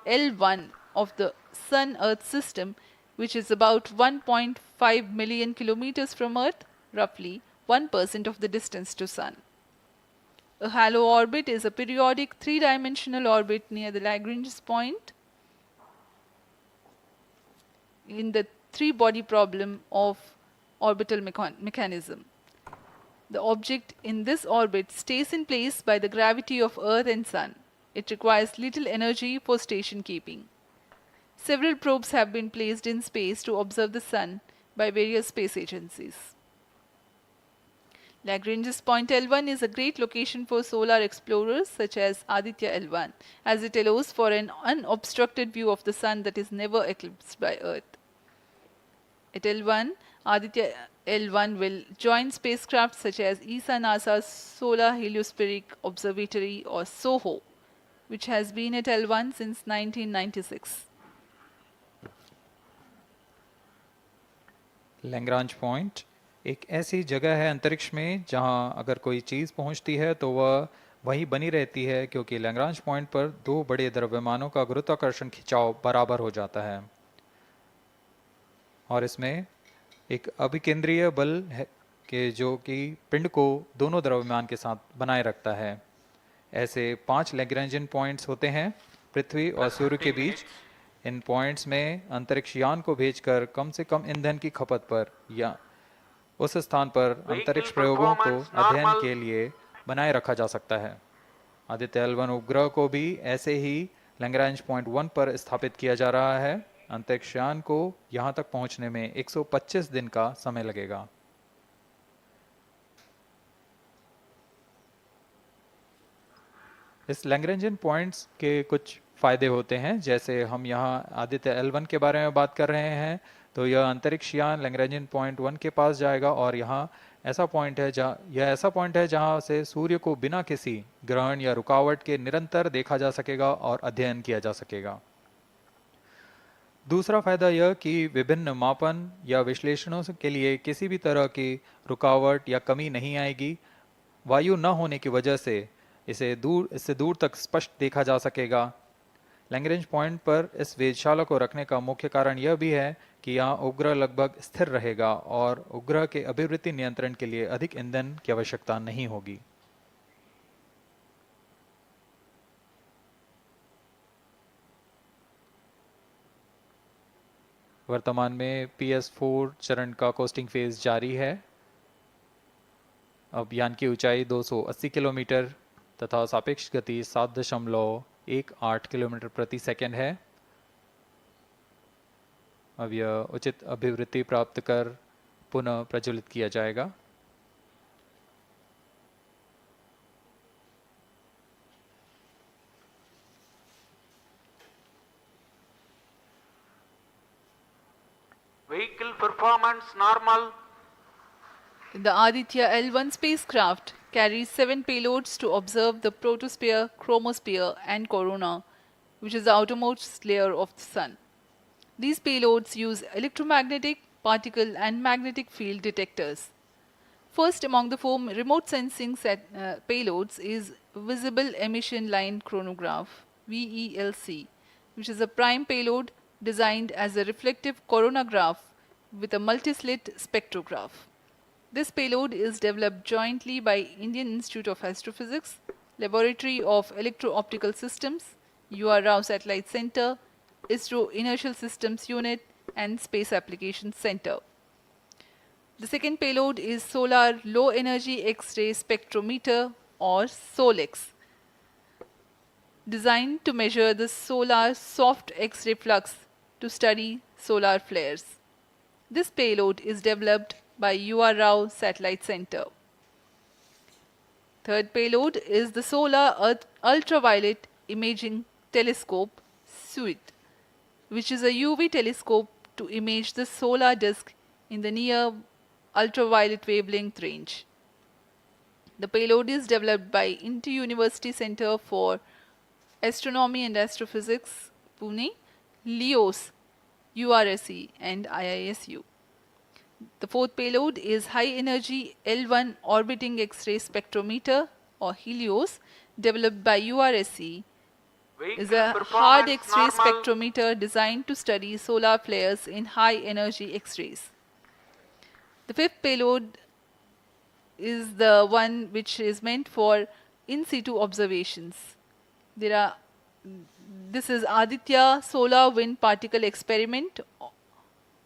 L1 of the Sun-Earth system, which is about 1.5 million kilometers from Earth, roughly 1% of the distance to Sun. A halo orbit is a periodic three-dimensional orbit near the Lagrange point in the three-body problem of orbital mechanism. The object in this orbit stays in place by the gravity of Earth and Sun. It requires little energy for station keeping. Several probes have been placed in space to observe the Sun by various space agencies. Lagrange's point L1 is a great location for solar explorers such as Aditya L1, as it allows for an unobstructed view of the Sun that is never eclipsed by Earth. At L1, Aditya L1 will join spacecraft such as ESA-NASA's Solar Heliospheric Observatory or SOHO, which has been at L1 since 1996. Lagrange point एक ऐसी जगह है अंतरिक्ष में जहां अगर कोई चीज़ पहुंचती है तो वह वहीं बनी रहती है, क्योंकि लैग्रांज पॉइंट पर दो बड़े द्रव्यमानों का गुरुत्वाकर्षण खिंचाव बराबर हो जाता है और इसमें एक अभिकेंद्रीय बल है कि जो कि पिंड को दोनों द्रव्यमान के साथ बनाए रखता है। ऐसे 5 लैग्रेंजियन पॉइंट्स होते हैं पृथ्वी और सूर्य के बीच। इन पॉइंट्स में अंतरिक्ष यान को भेजकर कम से कम ईंधन की खपत पर या उस स्थान पर अंतरिक्ष प्रयोगों को अध्ययन के लिए बनाए रखा जा सकता है। आदित्य L1 उपग्रह को भी ऐसे ही लैग्रेंज पॉइंट 1 पर स्थापित किया जा रहा है। अंतरिक्ष यान को यहां तक पहुंचने में 125 दिन का समय लगेगा। इस लैग्रेंजियन पॉइंट्स के कुछ फायदे होते हैं, जैसे हम यहाँ आदित्य L1 के बारे में बात कर रहे हैं तो यह अंतरिक्ष यान लैग्रेंजियन पॉइंट 1 के पास जाएगा और यहाँ ऐसा पॉइंट है जहाँ से सूर्य को बिना किसी ग्रहण या रुकावट के निरंतर देखा जा सकेगा और अध्ययन किया जा सकेगा। दूसरा फायदा यह कि विभिन्न मापन या विश्लेषणों के लिए किसी भी तरह की रुकावट या कमी नहीं आएगी। वायु न होने की वजह से इससे दूर तक स्पष्ट देखा जा सकेगा। लैग्रेंज पॉइंट पर इस वेधशाला को रखने का मुख्य कारण यह भी है कि यहाँ उपग्रह लगभग स्थिर रहेगा और उपग्रह के अभिवृत्ति नियंत्रण के लिए अधिक ईंधन की आवश्यकता नहीं होगी। वर्तमान में PS4 चरण का कोस्टिंग फेज जारी है। अब यान की ऊंचाई 280 किलोमीटर तथा सापेक्ष गति 7.18 किलोमीटर प्रति सेकंड है। अब यह उचित अभिवृत्ति प्राप्त कर पुनः प्रज्वलित किया जाएगा। Vehicle performance normal. The Aditya L1 spacecraft carries 7 payloads to observe the protosphere, chromosphere, and corona, which is the outermost layer of the Sun. These payloads use electromagnetic, particle, and magnetic field detectors. First among the 4 remote sensing payloads is Visible Emission Line Chronograph (VELC), which is a prime payload designed as a reflective coronagraph with a multislit spectrograph. This payload is developed jointly by Indian Institute of Astrophysics, Laboratory of Electro-Optical Systems, UR Rao Satellite Center, Isro Inertial Systems Unit, and Space Applications Center. The second payload is Solar Low Energy X-ray Spectrometer, or SOLEX, designed to measure the solar soft X-ray flux to study solar flares. This payload is developed by UR Rao Satellite Center. Third payload is the Solar Earth Ultraviolet Imaging Telescope SUIT, which is a UV telescope to image the solar disk in the near ultraviolet wavelength range. The payload is developed by Inter-University Center for Astronomy and Astrophysics, Pune, LEOS, URSE, and IISU. The fourth payload is High Energy L1 Orbiting X-ray Spectrometer, or HELIOS, developed by URSE. Is a hard X-ray spectrometer designed to study solar flares in high energy X-rays. The fifth payload is the one which is meant for in situ observations. This is Aditya Solar Wind Particle Experiment,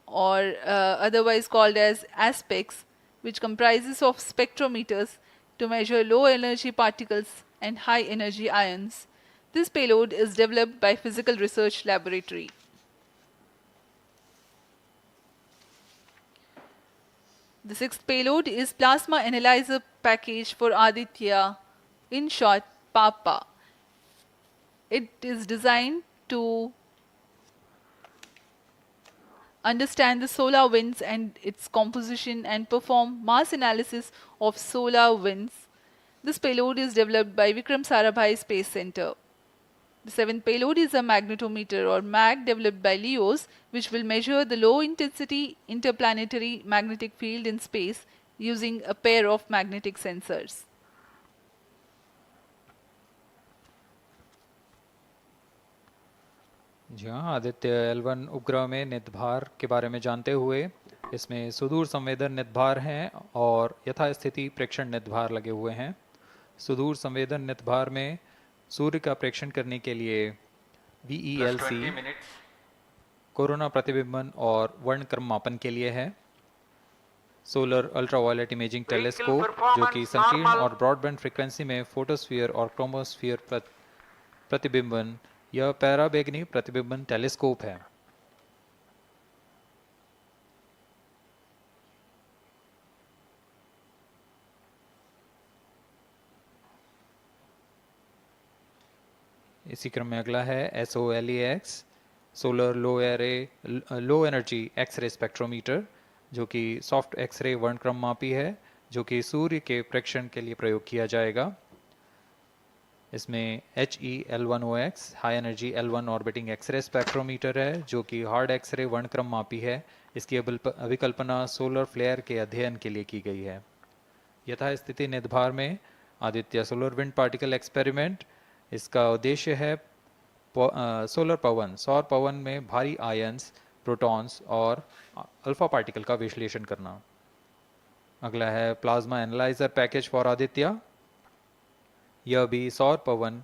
or otherwise called as ASPEX, which comprises of spectrometers to measure low energy particles and high energy ions. This payload is developed by Physical Research Laboratory. The sixth payload is Plasma Analyzer Package for Aditya, in short PAPA. It is designed to understand the solar winds and its composition and perform mass analysis of solar winds. This payload is developed by Vikram Sarabhai Space Center. The seventh payload is a magnetometer, or MAG, developed by LEOS, which will measure the low intensity interplanetary magnetic field in space using a pair of magnetic sensors. जी हाँ, Aditya L1 उपग्रह में नितभार के बारे में जानते हुए इसमें सुदूर संवेदन नितभार हैं और यथास्थिति प्रेक्षण नितभार लगे हुए हैं। सुदूर संवेदन नितभार में सूर्य का प्रेक्षण करने के लिए VELC कोरोना प्रतिबिंबन और वर्णक्रम मापन के लिए है। सोलर अल्ट्रावायलेट इमेजिंग टेलीस्कोप, जो कि संकीर्ण और ब्रॉडबैंड फ्रीक्वेंसी में फोटोस्फीयर और क्रोमोस्फीयर प्रतिबिंबन, यह पैराबैंगनी प्रतिबिंबन टेलीस्कोप है। इसी क्रम में अगला है SOLEX, solar low energy x ray spectrometer, जो कि सॉफ्ट एक्सरे वर्णक्रम मापी है, जो कि सूर्य के प्रेक्षण के लिए प्रयोग किया जाएगा। इसमें HEL1OX high energy L1 orbiting x ray spectrometer है, जो कि हार्ड एक्सरे वर्णक्रम मापी है। इसकी अभिकल्पना सोलर फ्लेयर के अध्ययन के लिए की गई है। यथास्थिति नितभार में Aditya solar wind particle experiment, इसका उद्देश्य है सोलर पवन, सौर पवन में भारी आयंस, प्रोटॉन्स और अल्फा पार्टिकल का विश्लेषण करना। अगला है plasma analyser package for Aditya. यह भी सौर पवन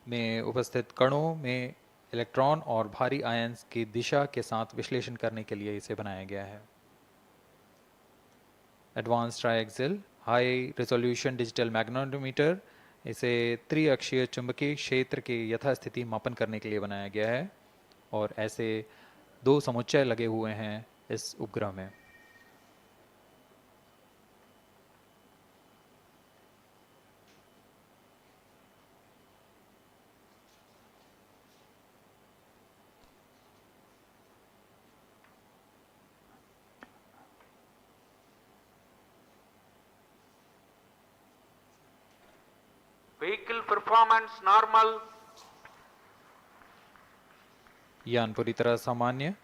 में उपस्थित कणों में इलेक्ट्रॉन और भारी आयंस की दिशा के साथ विश्लेषण करने के लिए इसे बनाया गया है। Advance triaxial high resolution digital magnetometer, इसे त्रिअक्षीय चुंबकीय क्षेत्र के यथास्थिति मापन करने के लिए बनाया गया है और ऐसे 2 समुच्चय लगे हुए हैं इस उपग्रह में। Vehicle performance normal. यान पूरी तरह सामान्य,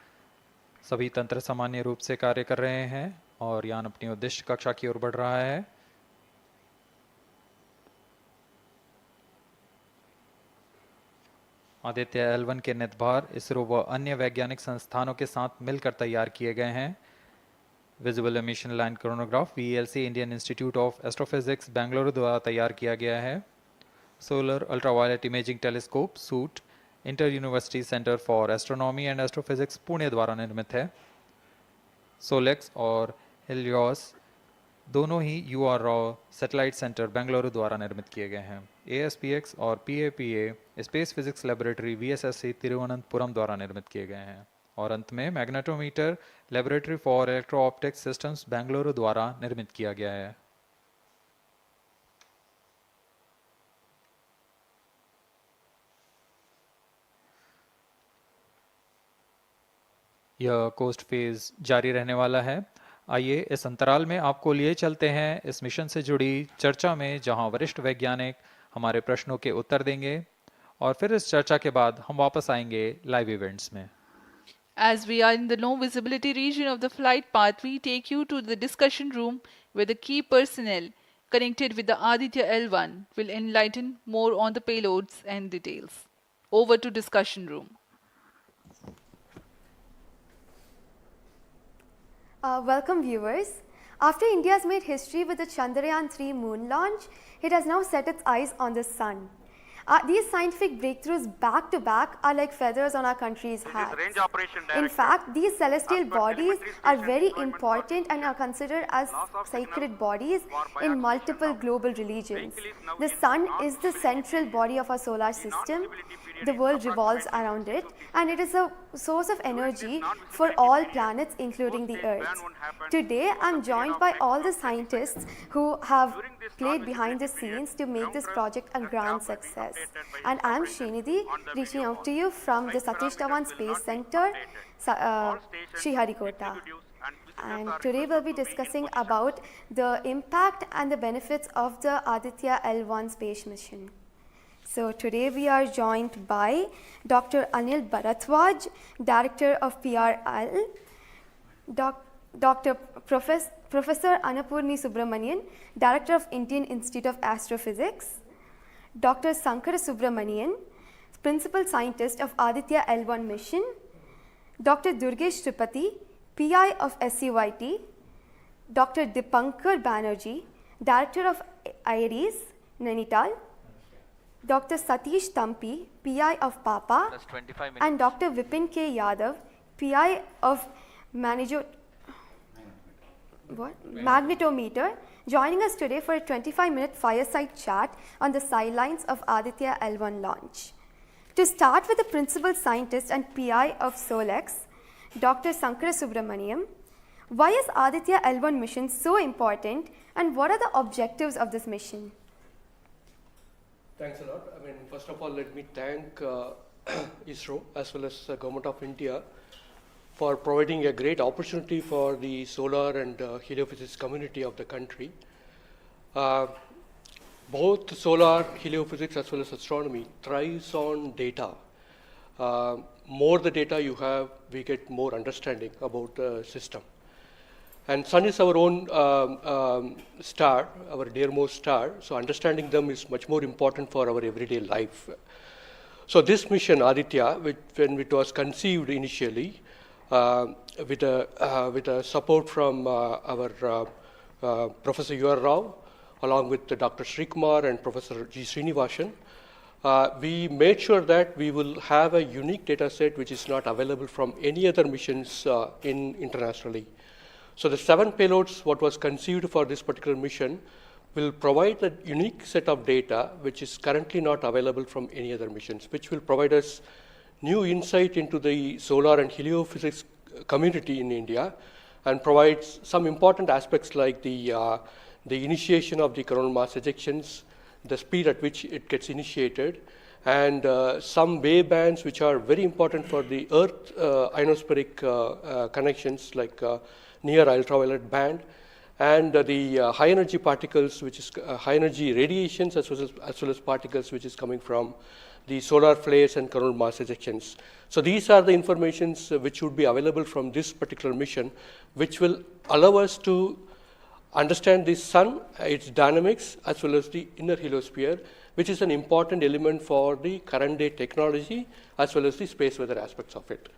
सभी तंत्र सामान्य रूप से कार्य कर रहे हैं और यान अपनी उद्देश्य कक्षा की ओर बढ़ रहा है। आदित्य L1 के नितभार इसरो व अन्य वैज्ञानिक संस्थानों के साथ मिलकर तैयार किए गए हैं। Visible emission line chronograph VLC Indian institute of astrophysics Bengaluru द्वारा तैयार किया गया है। Solar ultraviolet imaging telescope suit inter university centre for astronomy and astrophysics Pune द्वारा निर्मित है। सोलेक्स और हेलियोस दोनों ही UR सैटेलाइट सेंटर बेंगलुरु द्वारा निर्मित किए गए हैं। ASPX और PAPA space physics laboratory VSSC Thiruvananthapuram द्वारा निर्मित किए गए हैं। और अंत में magnetometer laboratory for electro optics systems Bengaluru द्वारा निर्मित किया गया है। यह कोस्ट फेज जारी रहने वाला है। आइए इस अंतराल में आपको लिए चलते हैं इस मिशन से जुड़ी चर्चा में, जहां वरिष्ठ वैज्ञानिक हमारे प्रश्नों के उत्तर देंगे और फिर इस चर्चा के बाद हम वापस आएंगे लाइव इवेंट्स में। As we are in the low visibility region of the flight path, we take you to the discussion room where the key personnel connected with the Aditya L1 will enlighten more on the payloads and details. Over to discussion room. Welcome viewers. After India's made history with the Chandrayaan-3 moon launch, it has now set its eyes on the sun. These scientific breakthroughs back to back are like feathers on our country's hats. In fact, these celestial bodies are very important and are considered as sacred bodies in multiple global religions. The sun is the central body of our solar system. The world revolves around it, and it is a source of energy for all planets, including the Earth. Today, I'm joined by all the scientists who have played behind the scenes to make this project a grand success. And I'm Srinidhi, reaching out to you from the Satish Dhawan Space Center, Sriharikota. And today we'll be discussing about the impact and the benefits of the Aditya L1 space mission. So today we are joined by Dr. Anil Bharadwaj, Director of PRL, Professor Annapurni Subramanian, Director of Indian Institute of Astrophysics, Dr. Sankara Subramanian, Principal Scientist of Aditya L1 mission, Dr. Durgesh Tripathi, PI of SUIT, Dr. Dipankar Banerjee, Director of IRIS, Nainital, Dr. Satish Tampi, PI of PAPA, and Dr. Vipin K. Yadav, PI of Magnetometer, joining us today for a 25-minute fireside chat on the sidelines of Aditya L1 launch. To start with the principal scientist and PI of SOLEX, Dr. Sankara Subramaniam, why is Aditya L1 mission so important and what are the objectives of this mission? Thanks a lot. First of all, let me thank Isro as well as the Government of India for providing a great opportunity for the solar and heliophysics community of the country. Both solar, heliophysics as well as astronomy thrives on data. More the data you have, we get more understanding about the system. And sun is our own star, our dearmost star, so understanding them is much more important for our everyday life. So this mission, Aditya, when it was conceived initially, with a support from our Professor U.R. Rao, along with Dr. Srikumar and Professor G. Srinivasan, we made sure that we will have a unique data set which is not available from any other missions internationally. So the 7 payloads, what was conceived for this particular mission, will provide a unique set of data which is currently not available from any other missions, which will provide us new insight into the solar and heliophysics community in India, and provides some important aspects like the initiation of the coronal mass ejections, the speed at which it gets initiated, and some wave bands which are very important for the Earth ionospheric connections, like near ultraviolet band, and the high energy particles, which is high energy radiations, as well as particles which is coming from the solar flares and coronal mass ejections. So these are the informations which would be available from this particular mission, which will allow us to understand the sun, its dynamics, as well as the inner heliosphere, which is an important element for the current day technology, as well as the space weather aspects of it.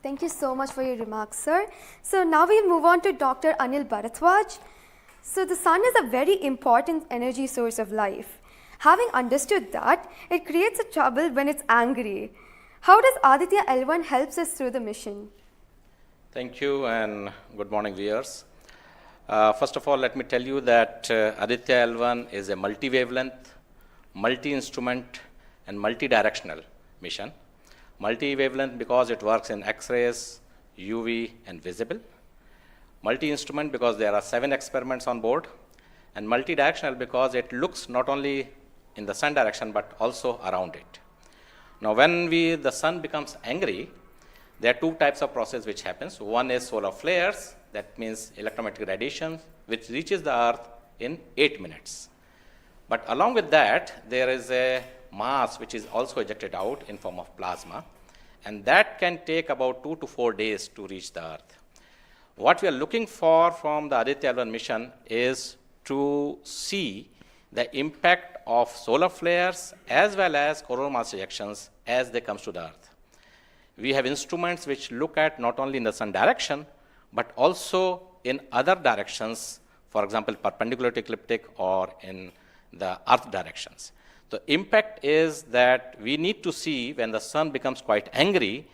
Thank you so much for your remarks, sir. So now we'll move on to Dr. Anil Bharadwaj. So the sun is a very important energy source of life. Having understood that, it creates a trouble when it's angry. How does Aditya L1 helps us through the mission? Thank you and good morning, viewers. First of all, let me tell you that Aditya L1 is a multi-wavelength, multi-instrument and multi-directional mission. Multi-wavelength because it works in X-rays, UV and visible. Multi-instrument because there are 7 experiments on board. And multi-directional because it looks not only in the sun direction but also around it. Now when the sun becomes angry, there are 2 types of process which happens. One is solar flares, that means electromagnetic radiation, which reaches the earth in 8 minutes. But along with that, there is a mass which is also ejected out in form of plasma, and that can take about 2 to 4 days to reach the earth. What we are looking for from the Aditya L1 mission is to see the impact of solar flares as well as coronal mass ejections as they come to the earth. We have instruments which look at not only in the sun direction, but also in other directions, for example, perpendicular to ecliptic or in the earth directions. The impact is that we need to see when the sun becomes quite angry,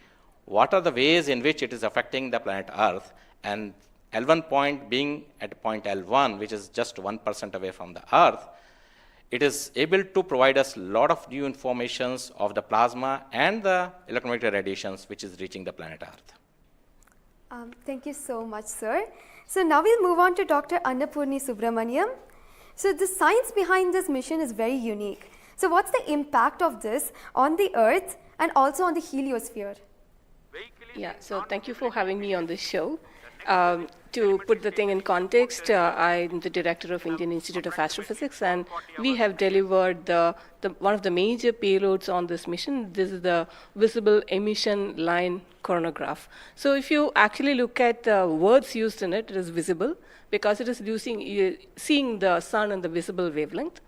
what are the ways in which it is affecting the planet Earth, and L1 point being at point L1, which is just 1% away from the Earth, it is able to provide us a lot of new informations of the plasma and the electromagnetic radiations which is reaching the planet Earth. Thank you so much, sir. So now we'll move on to Dr. Annapurni Subramaniam. So the science behind this mission is very unique. So what's the impact of this on the Earth and also on the heliosphere? Yeah, so thank you for having me on this show. To put the thing in context, I'm the director of Indian Institute of Astrophysics, and we have delivered one of the major payloads on this mission. This is the visible emission line coronagraph. So if you actually look at the words used in it, it is visible because it is seeing the sun in the visible wavelength.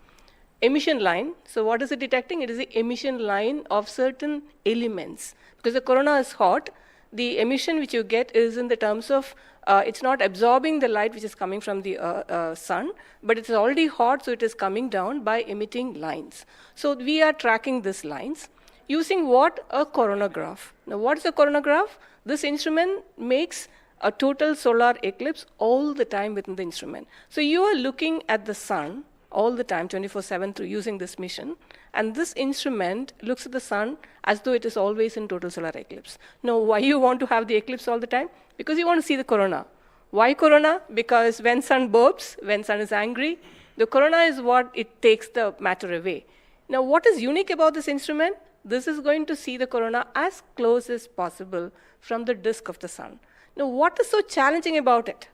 Emission line, so what is it detecting? It is the emission line of certain elements. Because the corona is hot, the emission which you get is in the terms of, it's not absorbing the light which is coming from the sun, but it's already hot, so it is coming down by emitting lines. So we are tracking these lines using what? A coronagraph. Now what is a coronagraph? This instrument makes a total solar eclipse all the time within the instrument. So you are looking at the sun all the time, 24/7 through using this mission. And this instrument looks at the sun as though it is always in total solar eclipse. Now, why you want to have the eclipse all the time? Because you want to see the corona. Why corona? Because when sun burps, when sun is angry, the corona is what it takes the matter away. Now, what is unique about this instrument? This is going to see the corona as close as possible from the disk of the sun. Now, what is so challenging about it?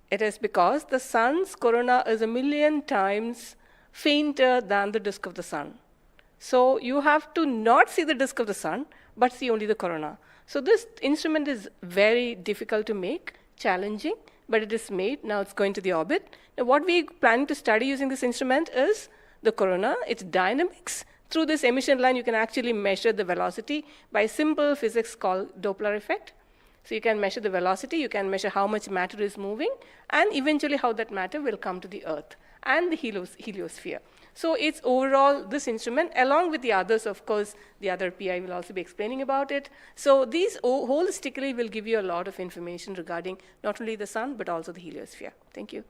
It is because the sun's corona is 1,000,000 times fainter than the disk of the sun. So you have to not see the disk of the sun, but see only the corona. So this instrument is very difficult to make, challenging, but it is made. Now it's going to the orbit. Now what we are planning to study using this instrument is the corona, its dynamics, through this emission line, you can actually measure the velocity by simple physics called Doppler effect. So you can measure the velocity, you can measure how much matter is moving, and eventually how that matter will come to the Earth and the heliosphere. So it's overall this instrument, along with the others, of course, the other PI will also be explaining about it. So these holistically will give you a lot of information regarding not only the sun, but also the heliosphere. Thank you.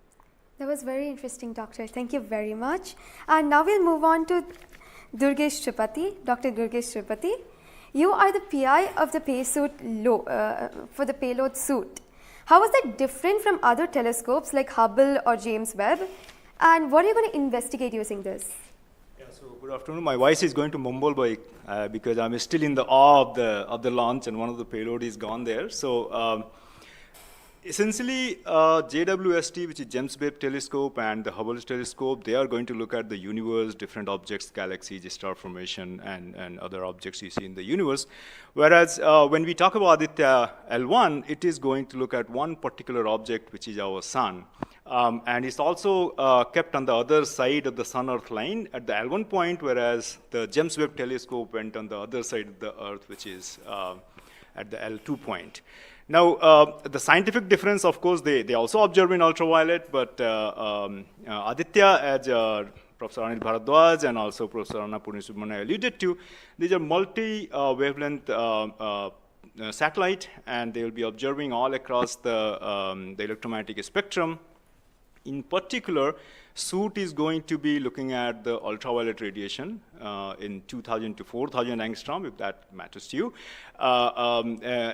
That was very interesting, Doctor. Thank you very much. And now we'll move on to Durgesh Tripathi, Dr. Durgesh Tripathi. You are the PI of the for the payload suit. How is that different from other telescopes like Hubble or James Webb? And what are you going to investigate using this? Yeah, so good afternoon. My voice is going to mumble because I'm still in the awe of the launch and one of the payload is gone there. So essentially, JWST, which is James Webb Telescope, and the Hubble Telescope, they are going to look at the universe, different objects, galaxies, star formation, and other objects you see in the universe. Whereas when we talk about Aditya L1, it is going to look at one particular object, which is our sun. And it's also kept on the other side of the sun-Earth line at the L1 point, whereas the James Webb Telescope went on the other side of the Earth, which is at the L2 point. Now, the scientific difference, of course, they also observe in ultraviolet, but Aditya, as Professor Anil Bharadwaj and also Professor Anna Purnisubramanian alluded to, these are multi-wavelength satellite, and they will be observing all across the electromagnetic spectrum. In particular, SUIT is going to be looking at the ultraviolet radiation in 2000 to 4000 angstrom, if that matters to you,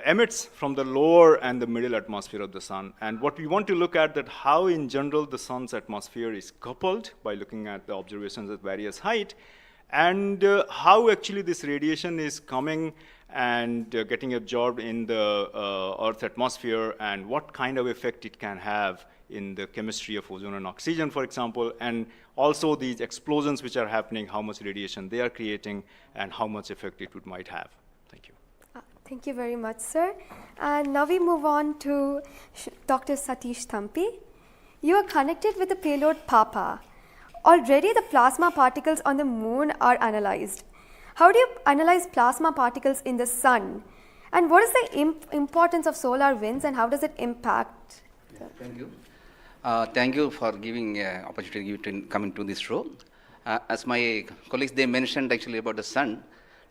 emits from the lower and the middle atmosphere of the sun. And what we want to look at that how in general the sun's atmosphere is coupled by looking at the observations at various height, and how actually this radiation is coming and getting absorbed in the Earth's atmosphere, and what kind of effect it can have in the chemistry of ozone and oxygen, for example, and also these explosions which are happening, how much radiation they are creating, and how much effect it might have. Thank you. Thank you very much, sir. And now we move on to Dr. Satish Thampi. You are connected with the payload PAPA. Already the plasma particles on the moon are analyzed. How do you analyze plasma particles in the sun? And what is the importance of solar winds, and how does it impact? Thank you. Thank you for giving opportunity to come into this show. As my colleagues, they mentioned actually about the sun.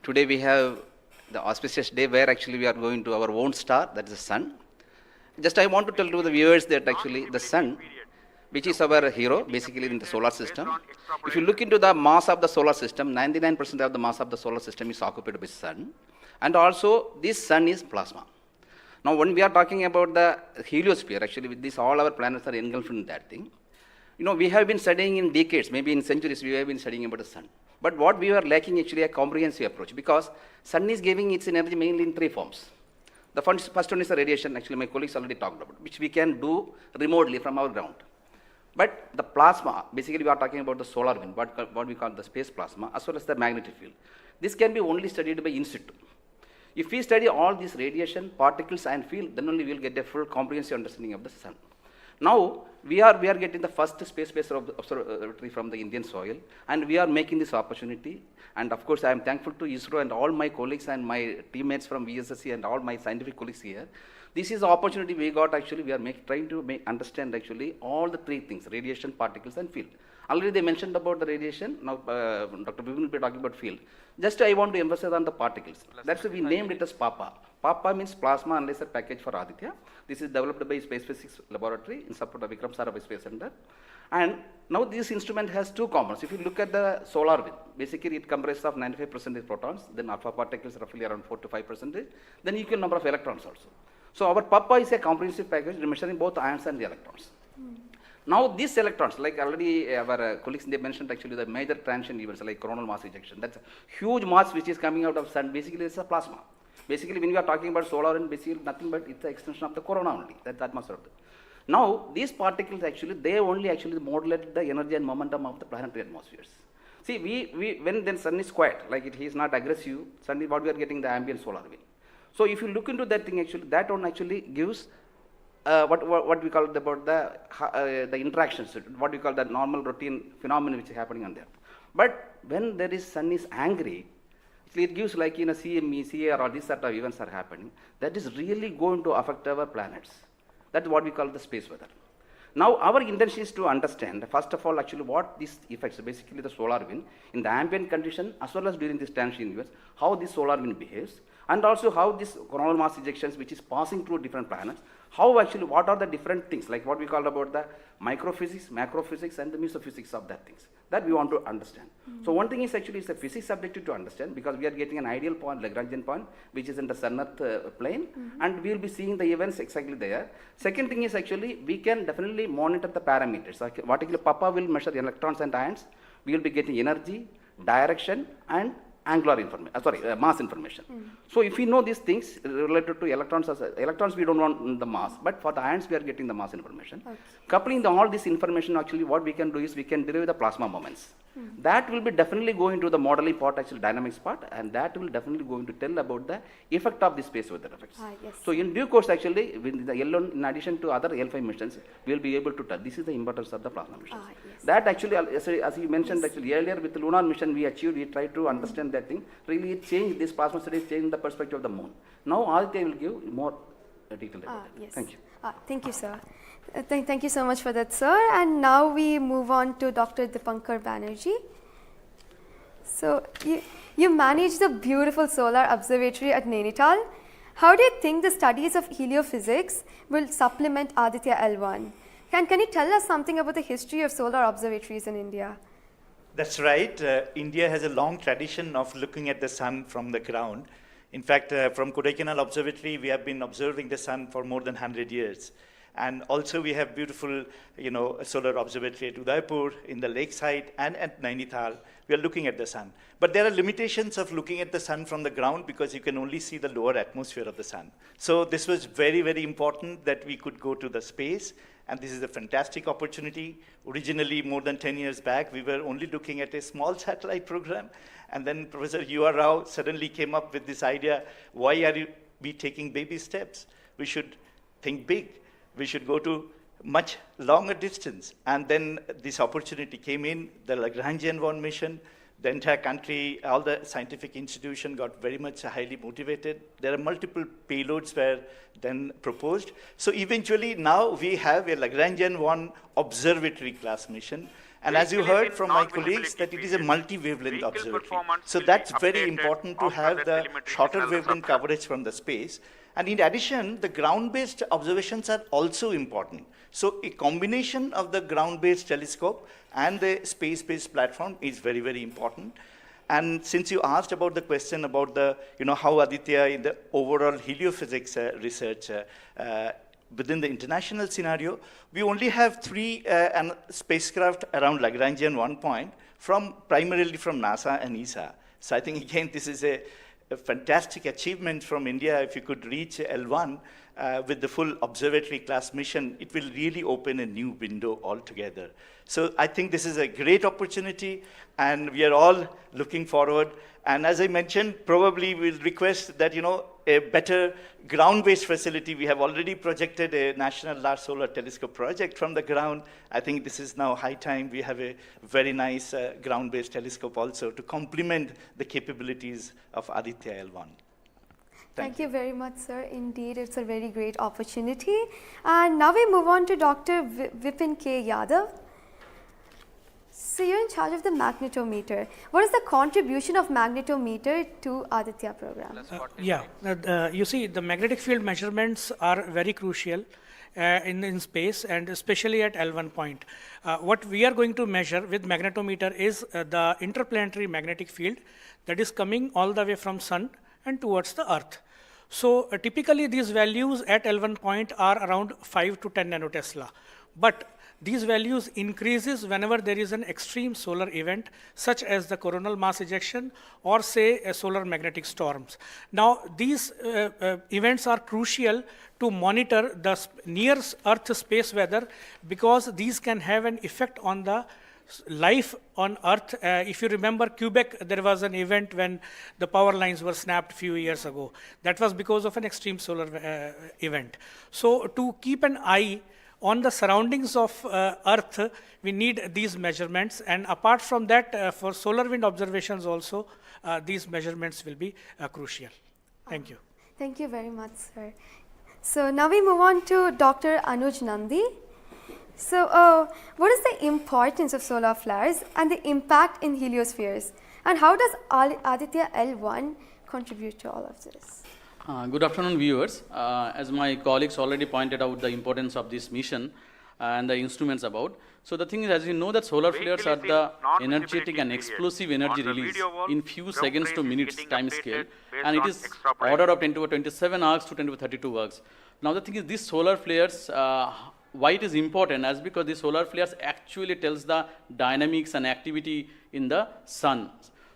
Today we have the auspicious day where actually we are going to our own star, that is the sun. Just I want to tell to the viewers that actually the sun, which is our hero, basically in the solar system. If you look into the mass of the solar system, 99% of the mass of the solar system is occupied by sun. And also this sun is plasma. Now, when we are talking about the heliosphere, actually with this, all our planets are engulfed in that thing. You know, we have been studying in decades, maybe in centuries, we have been studying about the sun. But what we were lacking actually a comprehensive approach, because sun is giving its energy mainly in three forms. The first one is the radiation, actually my colleagues already talked about, which we can do remotely from our ground. But the plasma, basically we are talking about the solar wind, what we call the space plasma, as well as the magnetic field. This can be only studied by in situ. If we study all these radiation, particles and field, then only we will get a full comprehensive understanding of the sun. Now, we are getting the first space-based observatory from the Indian soil, and we are making this opportunity. And of course, I am thankful to Isro and all my colleagues and my teammates from VSSC and all my scientific colleagues here. This is the opportunity we got actually. We are trying to understand actually all the three things: radiation, particles, and field. Already they mentioned about the radiation. Now, Dr. Bibin will be talking about field. Just I want to emphasize on the particles. That's why we named it as PAPA. PAPA means Plasma Analyzer Package for Aditya. This is developed by Space Physics Laboratory in support of Vikram Sarabhai Space Center. And now this instrument has two components. If you look at the solar wind, basically it comprises of 95% protons, then alpha particles roughly around 4 to 5%, then equal number of electrons also. So our PAPA is a comprehensive package measuring both ions and the electrons. Now these electrons, like already our colleagues, they mentioned actually the major transition events like coronal mass ejection. That's a huge mass which is coming out of sun. Basically it's a plasma. Basically when we are talking about solar and basically nothing but it's the extension of the corona only. That's the atmosphere. Now these particles actually, they only actually modulate the energy and momentum of the planetary atmospheres. See, when then sun is quiet, like it is not aggressive, suddenly what we are getting the ambient solar wind. So if you look into that thing actually, that one actually gives what we call about the interactions, what we call the normal routine phenomenon which is happening on the Earth. But when there is sun is angry, it gives like CME, CAR, or these sort of events are happening. That is really going to affect our planets. That's what we call the space weather. Now, our intention is to understand, first of all, actually what these effects, basically the solar wind, in the ambient condition as well as during this transition universe, how this solar wind behaves, and also how this coronal mass ejections which is passing through different planets, how actually, what are the different things, like what we call about the microphysics, macrophysics, and the mesophysics of that things, that we want to understand. So one thing is actually it's a physics subjective to understand, because we are getting an ideal point, Lagrangian point, which is in the sun-earth plane, and we will be seeing the events exactly there. Second thing is actually, we can definitely monitor the parameters. Like what actually Papa will measure electrons and ions, we will be getting energy, direction, and angular information, mass information. So if we know these things related to electrons, electrons we don't want the mass, but for the ions we are getting the mass information. Okay. Coupling all this information, actually what we can do is we can derive the plasma moments. That will be definitely going to the modeling part, actually dynamics part, and that will definitely going to tell about the effect of the space weather effects. Yes. So in due course, actually, with the L1, in addition to other L5 missions, we will be able to tell. This is the importance of the plasma missions. Yes. That actually, as you mentioned, actually earlier with the lunar mission we achieved, we tried to understand that thing. Really, it changed, this plasma studies changed the perspective of the moon. Now, Aditya will give more detail about it. Yes. Thank you. Thank you, sir. Thank you so much for that, sir. And now we move on to Dr. Dipankar Banerjee. So, you manage the beautiful solar observatory at Nainital. How do you think the studies of heliophysics will supplement Aditya L1? Can you tell us something about the history of solar observatories in India? That's right. India has a long tradition of looking at the sun from the ground. In fact, from Kodaikanal Observatory, we have been observing the sun for more than 100 years. And also we have beautiful, solar observatory at Udaipur, in the lakeside, and at Nainital. We are looking at the sun. But there are limitations of looking at the sun from the ground because you can only see the lower atmosphere of the sun. So this was very, very important that we could go to the space. And this is a fantastic opportunity. Originally, more than 10 years back, we were only looking at a small satellite program. And then Professor U.R. Rao suddenly came up with this idea, why are we taking baby steps? We should think big. We should go to much longer distance. And then this opportunity came in, the Lagrangian 1 mission. The entire country, all the scientific institution got very much highly motivated. There are multiple payloads were then proposed. So eventually now we have a Lagrangian 1 observatory class mission. And as you heard from my colleagues, that it is a multi-wavelength observatory. So that's very important to have the shorter wavelength coverage from the space. And in addition, the ground-based observations are also important. So a combination of the ground-based telescope and the space-based platform is very, very important. And since you asked about the question about the, how Aditya in the overall heliophysics research within the international scenario, we only have 3 spacecraft around Lagrangian 1 point primarily from NASA and ESA. So I think again, this is a fantastic achievement from India. If you could reach L1 with the full observatory class mission, it will really open a new window altogether. So I think this is a great opportunity, and we are all looking forward. And as I mentioned, probably we'll request that, a better ground-based facility. We have already projected a National Large Solar Telescope project from the ground. I think this is now high time we have a very nice ground-based telescope also to complement the capabilities of Aditya L1. Thank you very much, sir. Indeed, it's a very great opportunity. And now we move on to Dr. Vipin K. Yadav. So you're in charge of the magnetometer. What is the contribution of magnetometer to Aditya program? You see, the magnetic field measurements are very crucial in space, and especially at L1 point. What we are going to measure with magnetometer is the interplanetary magnetic field that is coming all the way from sun and towards the earth. So typically these values at L1 point are around 5 to 10 nanotesla. But these values increases whenever there is an extreme solar event, such as the coronal mass ejection or say a solar magnetic storms. Now these events are crucial to monitor the near Earth space weather, because these can have an effect on the life on Earth, if you remember Quebec, there was an event when the power lines were snapped a few years ago. That was because of an extreme solar event. So to keep an eye on the surroundings of Earth, we need these measurements. And apart from that, for solar wind observations also, these measurements will be crucial. Thank you. Thank you very much, sir. So now we move on to Dr. Anuj Nandi. So what is the importance of solar flares and the impact in heliospheres? And how does Aditya L1 contribute to all of this? Good afternoon, viewers. As my colleagues already pointed out the importance of this mission and the instruments about. So the thing is, as you know, that solar flares are the energetic and explosive energy release in few seconds to minutes time scale, and it is ordered of 10 to 27 arcs to 10 to 32 arcs. Now the thing is, these solar flares, why it is important, as because the solar flares actually tells the dynamics and activity in the sun.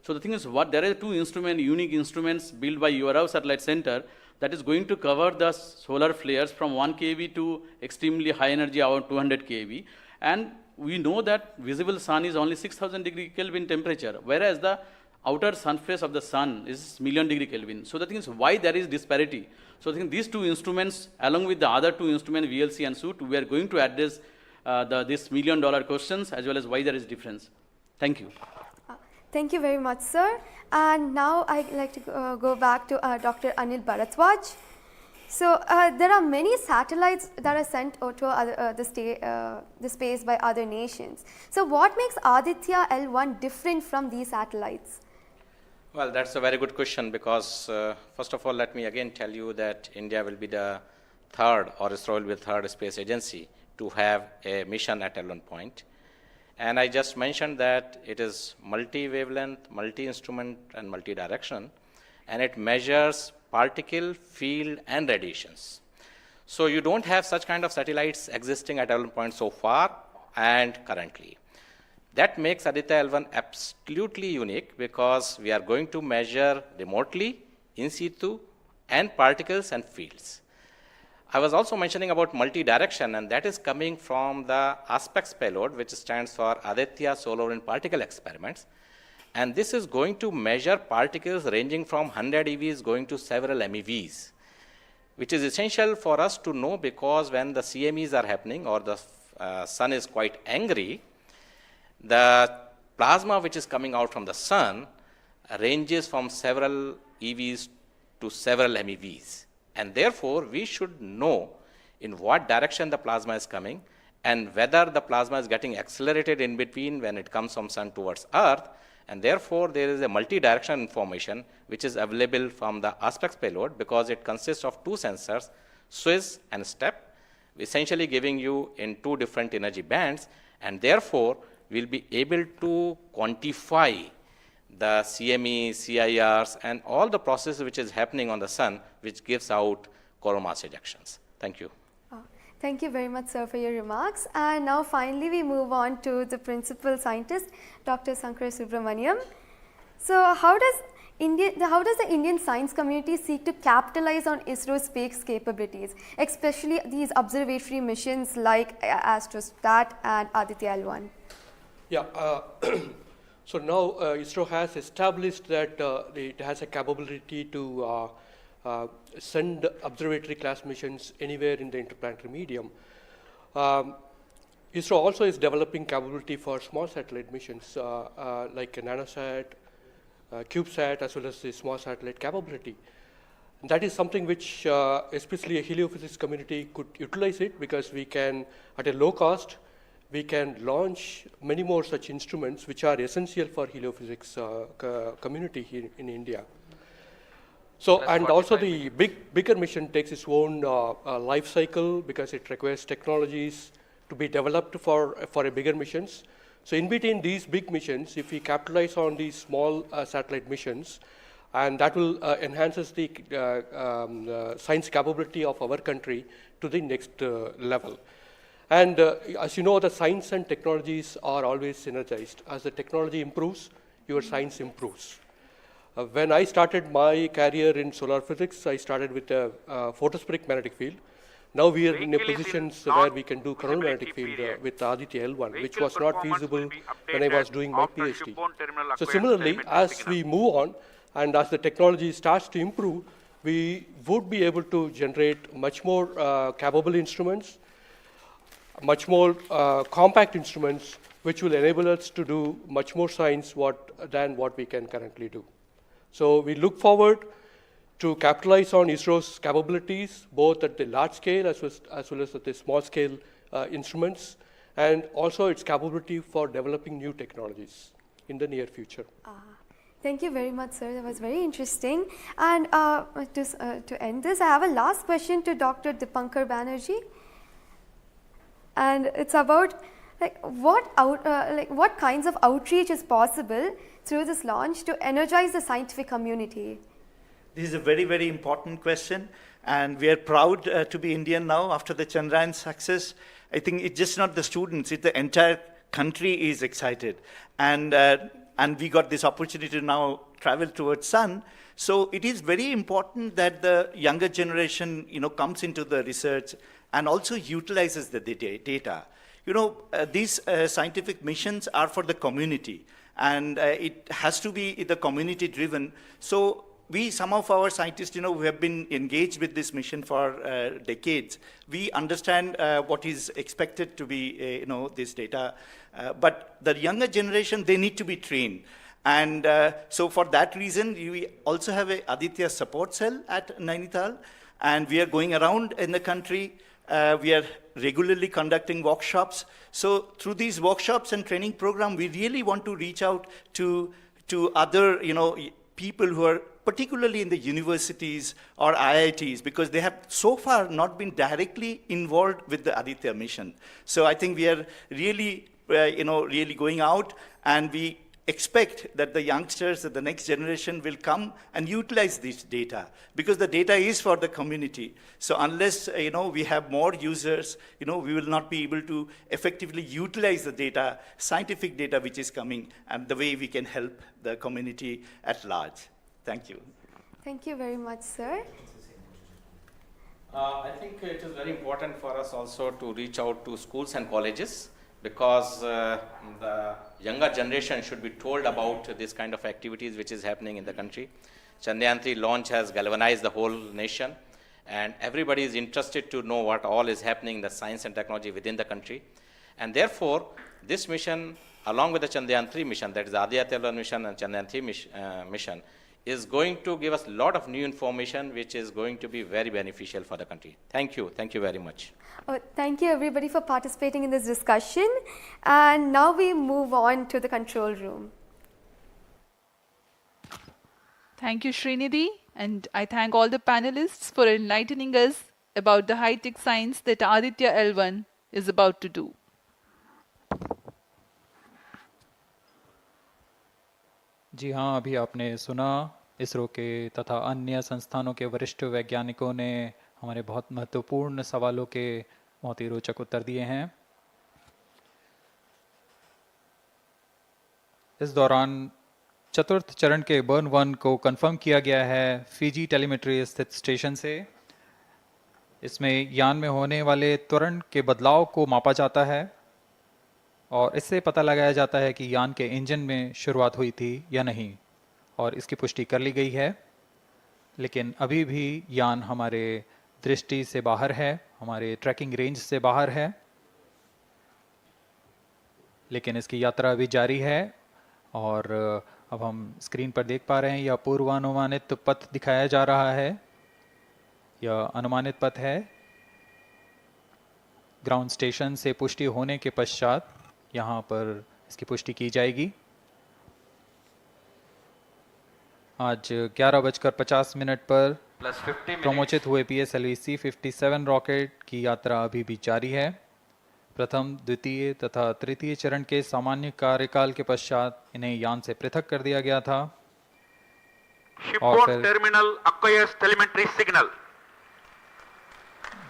So the thing is, there are two unique instruments built by URAO Satellite Center that is going to cover the solar flares from 1 kV to extremely high energy, about 200 kV. And we know that visible sun is only 6000 degree Kelvin temperature, whereas the outer surface of the sun is million degree Kelvin. So the thing is, why there is disparity? So I think these two instruments, along with the other two instruments, VLC and SUIT, we are going to address this $1 million questions as well as why there is difference. Thank you. Thank you very much, sir. And now I'd like to go back to Dr. Anil Bharadwaj. So there are many satellites that are sent to the space by other nations. So what makes Aditya L1 different from these satellites? Well, that's a very good question, because first of all, let me again tell you that India will be the third, or Isro will be the third space agency to have a mission at L1 point. And I just mentioned that it is multi-wavelength, multi-instrument, and multi-direction, and it measures particle, field, and radiations. So you don't have such kind of satellites existing at L1 point so far and currently. That makes Aditya L1 absolutely unique, because we are going to measure remotely, in situ, and particles and fields. I was also mentioning about multi-direction, and that is coming from the aspects payload, which stands for Aditya Solar Wind Particle Experiments. And this is going to measure particles ranging from 100 EVs going to several MeVs, which is essential for us to know, because when the CMEs are happening or the sun is quite angry, the plasma which is coming out from the sun ranges from several EVs to several MeVs. And therefore, we should know in what direction the plasma is coming and whether the plasma is getting accelerated in between when it comes from sun towards earth. And therefore, there is a multi-direction information which is available from the aspects payload, because it consists of two sensors, SWIS and STEP, essentially giving you in two different energy bands, and therefore we'll be able to quantify the CME, CIRs, and all the processes which is happening on the sun, which gives out coronal mass ejections. Thank you. Thank you very much, sir, for your remarks. And now finally we move on to the principal scientist, Dr. Sankar Subramaniam. So how does the Indian science community seek to capitalize on ISRO's space capabilities, especially these observatory missions like Astrostat and Aditya L1? Yeah, so now ISRO has established that it has a capability to send observatory class missions anywhere in the interplanetary medium. ISRO also is developing capability for small satellite missions like a nanosat, CubeSat, as well as the small satellite capability. And that is something which especially a heliophysics community could utilize it, because we can, at a low cost, we can launch many more such instruments which are essential for heliophysics community here in India. So, and also the bigger mission takes its own life cycle, because it requires technologies to be developed for a bigger missions. So in between these big missions, if we capitalize on these small satellite missions, and that will enhances the science capability of our country to the next level. And as you know, the science and technologies are always synergized. As the technology improves, your science improves. When I started my career in solar physics, I started with a photospheric magnetic field. Now we are in a position where we can do coronal magnetic field with Aditya L1, which was not feasible when I was doing my PhD. So similarly, as we move on and as the technology starts to improve, we would be able to generate much more capable instruments, much more compact instruments, which will enable us to do much more science than what we can currently do. So we look forward to capitalize on ISRO's capabilities, both at the large scale as well as at the small scale instruments, and also its capability for developing new technologies in the near future. Thank you very much, sir. That was very interesting. And to end this, I have a last question to Dr. Dipankar Banerjee. And it's about what kinds of outreach is possible through this launch to energize the scientific community? This is a very, very important question, and we are proud to be Indian now after the Chandrayaan success. I think it's just not the students, it's the entire country is excited. And we got this opportunity to now travel towards Sun. So it is very important that the younger generation, comes into the research and also utilizes the data. These scientific missions are for the community, and it has to be the community driven. So some of our scientists, who have been engaged with this mission for decades, we understand what is expected to be, this data. But the younger generation, they need to be trained. And so for that reason, we also have a Aditya support cell at Nainital, and we are going around in the country. We are regularly conducting workshops. So through these workshops and training program, we really want to reach out to other, people who are particularly in the universities or IITs, because they have so far not been directly involved with the Aditya mission. So I think we are really, really going out, and we expect that the youngsters, that the next generation will come and utilize this data, because the data is for the community. So unless, we have more users, we will not be able to effectively utilize the data, scientific data which is coming, and the way we can help the community at large. Thank you. Thank you very much, sir. I think it is very important for us also to reach out to schools and colleges, because the younger generation should be told about this kind of activities which is happening in the country. Chandrayaan 3 launch has galvanized the whole nation, and everybody is interested to know what all is happening in the science and technology within the country. And therefore, this mission, along with the Chandrayaan 3 mission, that is the Aditya L1 mission and Chandrayaan 3 mission, is going to give us a lot of new information which is going to be very beneficial for the country. Thank you. Thank you very much. Thank you everybody for participating in this discussion. And now we move on to the control room. Thank you, Srinidhi. And I thank all the panelists for enlightening us about the high-tech science that Aditya L1 is about to do. जी हाँ, अभी आपने सुना इसरो के तथा अन्य संस्थानों के वरिष्ठ वैज्ञानिकों ने हमारे बहुत महत्वपूर्ण सवालों के बहुत ही रोचक उत्तर दिए हैं। इस दौरान चतुर्थ चरण के बर्न 1 को कंफर्म किया गया है फिजी टेलीमेट्री स्थित स्टेशन से। इसमें यान में होने वाले त्वरण के बदलाव को मापा जाता है और इससे पता लगाया जाता है कि यान के इंजन में शुरुआत हुई थी या नहीं, और इसकी पुष्टि कर ली गई है। लेकिन अभी भी यान हमारे दृष्टि से बाहर है, हमारे ट्रैकिंग रेंज से बाहर है, लेकिन इसकी यात्रा अभी जारी है। और अब हम स्क्रीन पर देख पा रहे हैं, यह पूर्वानुमानित पथ दिखाया जा रहा है, यह अनुमानित पथ है। ग्राउंड स्टेशन से पुष्टि होने के पश्चात यहाँ पर इसकी पुष्टि की जाएगी। आज 11:50 पर प्रमोचित हुए PSLV C57 रॉकेट की यात्रा अभी भी जारी है। प्रथम, द्वितीय तथा तृतीय चरण के सामान्य कार्यकाल के पश्चात इन्हें यान से पृथक कर दिया गया था। और फिर टर्मिनल acquires telemetry signal.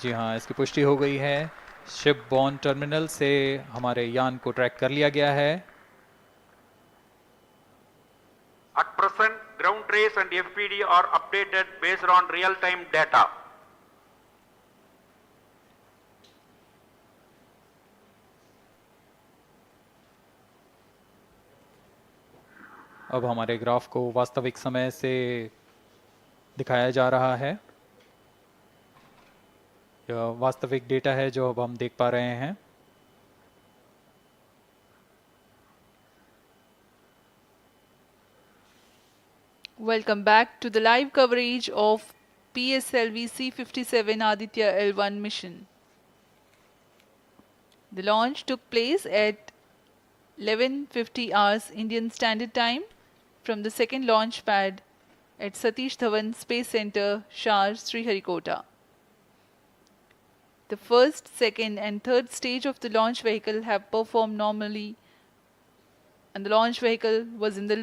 जी हाँ, इसकी पुष्टि हो गई है। शिपबॉर्न टर्मिनल से हमारे यान को ट्रैक कर लिया गया है। At present, ground trace and FPD are updated based on real-time data. अब हमारे ग्राफ को वास्तविक समय से दिखाया जा रहा है। यह वास्तविक डेटा है जो अब हम देख पा रहे हैं। Welcome back to the live coverage of PSLV C-57 Aditya L1 mission. The launch took place at 11:50 hours Indian Standard Time from the second launch pad at Satish Dhawan Space Center, Shar, Sriharikota. The first, second and third stage of the launch vehicle have performed normally, and the launch vehicle was in the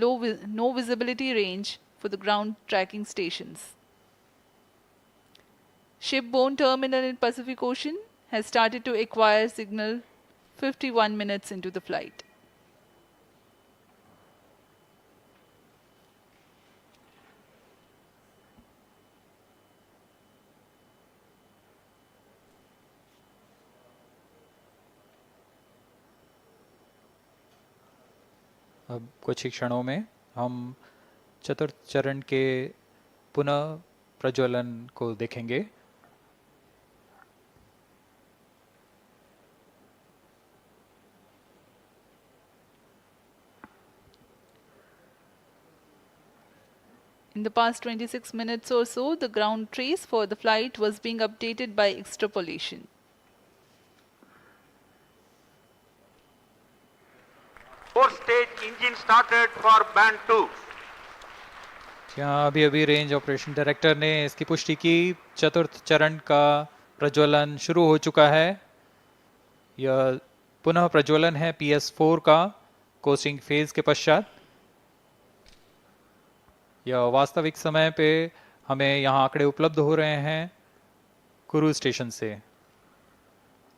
no visibility range for the ground tracking stations. Shipborne terminal in Pacific Ocean has started to acquire signal 51 minutes into the flight. अब कुछ ही क्षणों में हम चतुर्थ चरण के पुनः प्रज्वलन को देखेंगे। In the past 26 minutes or so, the ground trace for the flight was being updated by extrapolation. Fourth stage engine started for band 2. यहाँ अभी रेंज ऑपरेशन डायरेक्टर ने इसकी पुष्टि की। चतुर्थ चरण का प्रज्वलन शुरू हो चुका है। यह पुनः प्रज्वलन है PS4 का कोस्टिंग फेज के पश्चात। यह वास्तविक समय पे हमें यहाँ आंकड़े उपलब्ध हो रहे हैं क्रूज स्टेशन से।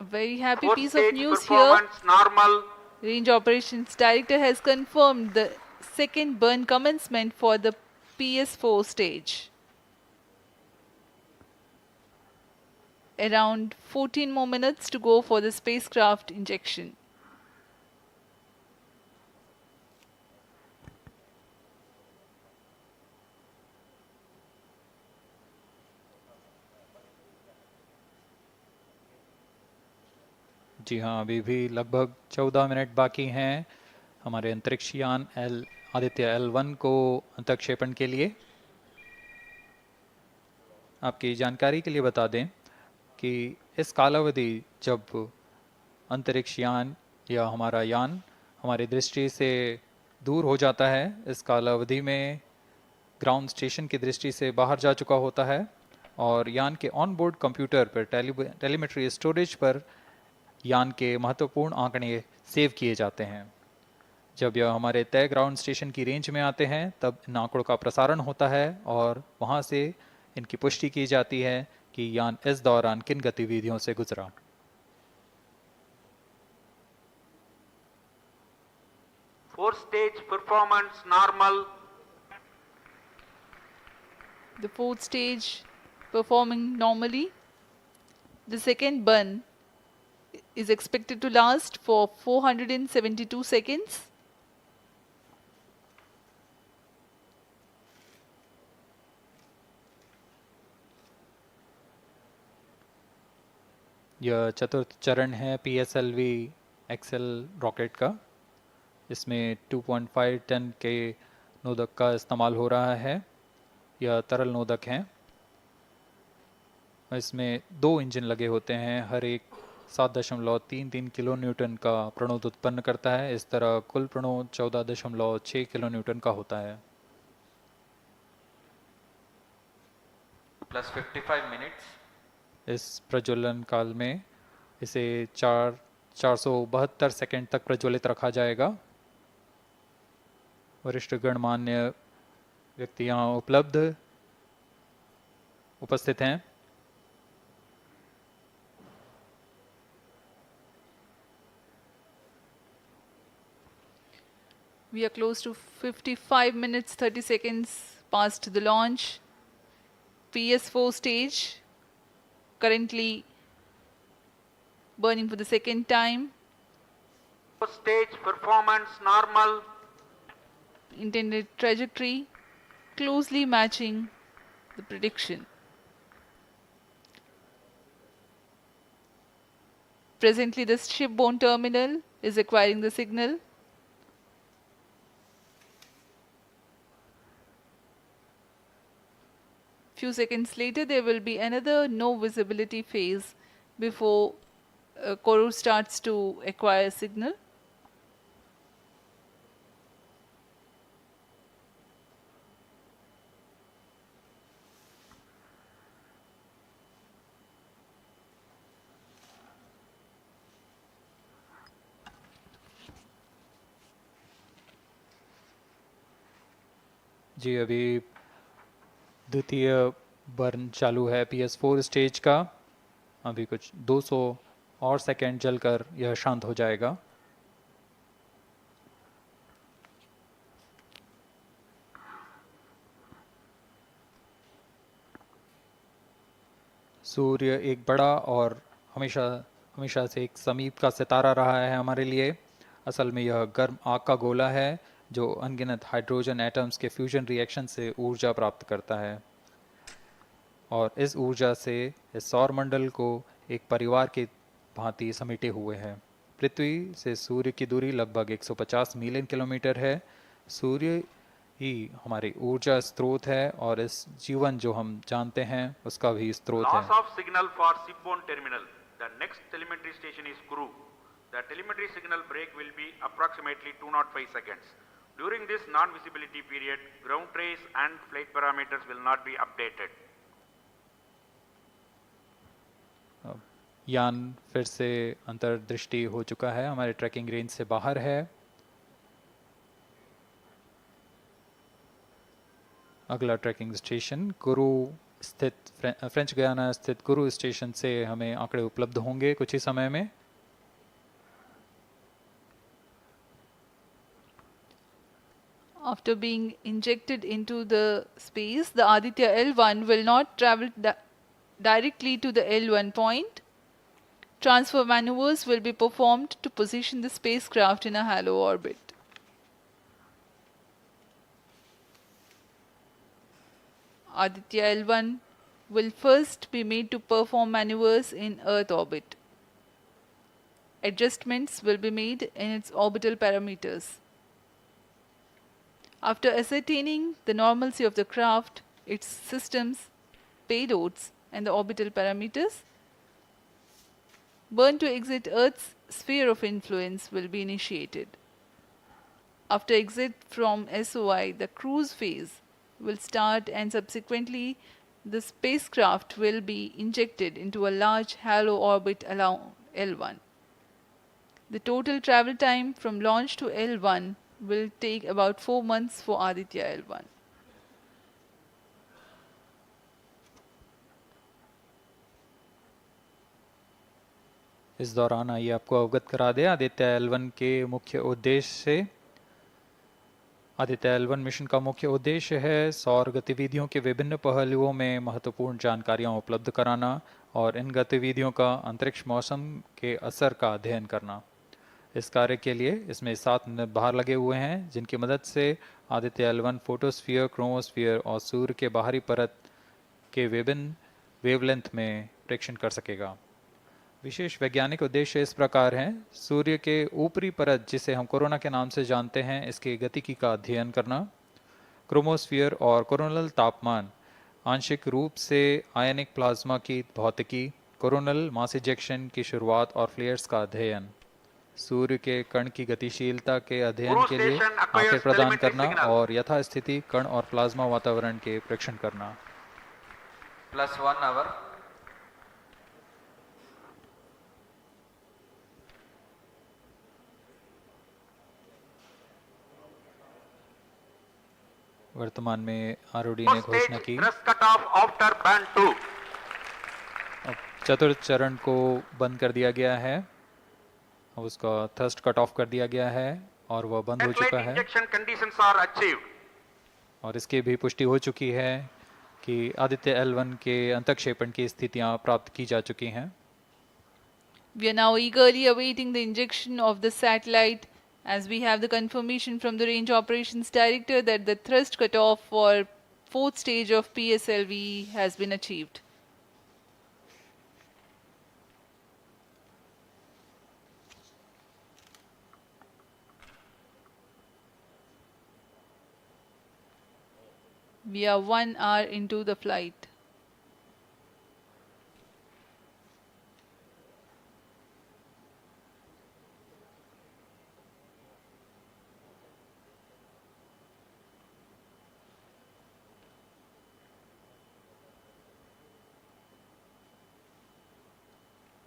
Very happy piece of news here. Normal. Range Operations Director has confirmed the second burn commencement for the PS4 stage. Around 14 more minutes to go for the spacecraft injection. जी हाँ, अभी भी लगभग 14 minute बाकी हैं हमारे अंतरिक्ष यान आदित्य L1 को अंतक्षेपण के लिए। आपकी जानकारी के लिए बता दें कि इस कालावधि जब अंतरिक्ष यान या हमारा यान हमारी दृष्टि से दूर हो जाता है, इस कालावधि में ग्राउंड स्टेशन की दृष्टि से बाहर जा चुका होता है और यान के ऑन बोर्ड कंप्यूटर पर टेलीमेट्री स्टोरेज पर यान के महत्वपूर्ण आंकड़े सेव किए जाते हैं। जब यह हमारे तय ग्राउंड स्टेशन की रेंज में आते हैं तब इन आंकड़ों का प्रसारण होता है और वहां से इनकी पुष्टि की जाती है कि यान इस दौरान किन गतिविधियों से गुजरा। Fourth stage performance normal. The fourth stage performing normally. The second burn is expected to last for 472 seconds. यह चतुर्थ चरण है PSLV XL रॉकेट का। इसमें 2.5 टन के नोदक का इस्तेमाल हो रहा है। यह तरल नोदक हैं। इसमें 2 इंजन लगे होते हैं, हर एक 7.33 किलो न्यूटन का प्रणोद उत्पन्न करता है। इस तरह कुल प्रणोद 14.6 किलो न्यूटन का होता है। Plus 55 minutes. इस प्रज्वलन काल में इसे 472 सेकंड तक प्रज्वलित रखा जाएगा। वरिष्ठ गणमान्य व्यक्ति यहाँ उपस्थित हैं। We are close to 55 minutes 30 seconds past the launch. PS4 stage currently burning for the second time. Stage performance normal. intended trajectory, closely matching the prediction. Presently, the shipborne terminal is acquiring the signal. Few seconds later, there will be another no visibility phase before Koru starts to acquire signal. जी अभी द्वितीय burn चालू है PS4 stage का। अभी कुछ 200 और second जलकर यह शांत हो जाएगा। सूर्य एक बड़ा और हमेशा से एक समीप का सितारा रहा है हमारे लिए। असल में यह गर्म आग का गोला है जो अनगिनत हाइड्रोजन एटम्स के फ्यूजन रिएक्शन से ऊर्जा प्राप्त करता है, और इस ऊर्जा से इस सौर मंडल को एक परिवार की भांति समेटे हुए है। पृथ्वी से सूर्य की दूरी लगभग 150 मिलियन किलोमीटर है। सूर्य ही हमारी ऊर्जा स्रोत है और इस जीवन जो हम जानते हैं उसका भी स्रोत है। Loss of signal for shipborne terminal. The next telemetry station is Kuru. The telemetry signal break will be approximately 205 seconds. During this non-visibility period, ground trace and flight parameters will not be updated. यान फिर से अंतर्दृष्टि हो चुका है, हमारे trekking range से बाहर है। अगला ट्रैकिंग स्टेशन गुरु स्थित फ्रेंच गयाना स्थित गुरु स्टेशन से हमें आंकड़े उपलब्ध होंगे कुछ ही समय में। After being injected into the space, the Aditya L1 will not travel directly to the L1 point. Transfer maneuvers will be performed to position the spacecraft in a halo orbit. Aditya L1 will first be made to perform maneuvers in Earth orbit. Adjustments will be made in its orbital parameters. After ascertaining the normalcy of the craft, its systems, payloads, and the orbital parameters, burn to exit Earth's sphere of influence will be initiated. After exit from SOI, the cruise phase will start, and subsequently the spacecraft will be injected into a large halo orbit along L1. The total travel time from launch to L1 will take about 4 months for Aditya L1. इस दौरान आइए आपको अवगत करा दें Aditya L1 के मुख्य उद्देश्य से। आदित्य L1 मिशन का मुख्य उद्देश्य है सौर गतिविधियों के विभिन्न पहलुओं में महत्वपूर्ण जानकारियां उपलब्ध कराना और इन गतिविधियों का अंतरिक्ष मौसम के असर का अध्ययन करना। इस कार्य के लिए इसमें 7 भार लगे हुए हैं जिनकी मदद से आदित्य L1 फोटोस्फीयर, क्रोमोस्फीयर और सूर्य के बाहरी परत के विभिन्न वेवलेंथ में प्रेक्षण कर सकेगा। विशेष वैज्ञानिक उद्देश्य इस प्रकार हैं: सूर्य के ऊपरी परत जिसे हम कोरोना के नाम से जानते हैं, इसके गतिकी का अध्ययन करना, क्रोमोस्फीयर और कोरोनल तापमान, आंशिक रूप से आयनिक प्लाज्मा की भौतिकी, कोरोनल मास इजेक्शन की शुरुआत और फ्लेयर्स का अध्ययन, सूर्य के कण की गतिशीलता के अध्ययन के लिए आंकड़े प्रदान करना और यथास्थिति कण और प्लाज्मा वातावरण के प्रेक्षण करना। +1 hour. वर्तमान में आरओडी ने घोषणा की चतुर्थ चरण को बंद कर दिया गया है, अब उसका थ्रस्ट कट ऑफ कर दिया गया है और वह बंद हो चुका है। और इसकी भी पुष्टि हो चुकी है कि आदित्य L1 के अंतक्षेपण की स्थितियां प्राप्त की जा चुकी हैं। We are now eagerly awaiting the injection of the satellite As we have the confirmation from the Range Operations Director that the thrust cutoff for 4th stage of PSLV has been achieved. We are 1 hour into the flight.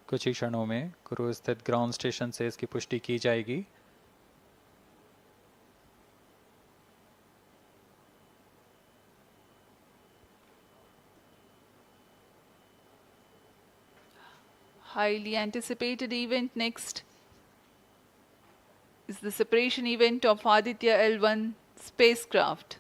कुछ ही क्षणों में cruise स्थित ground station से इसकी पुष्टि की जाएगी. Highly anticipated event next is the separation event of Aditya L1 spacecraft.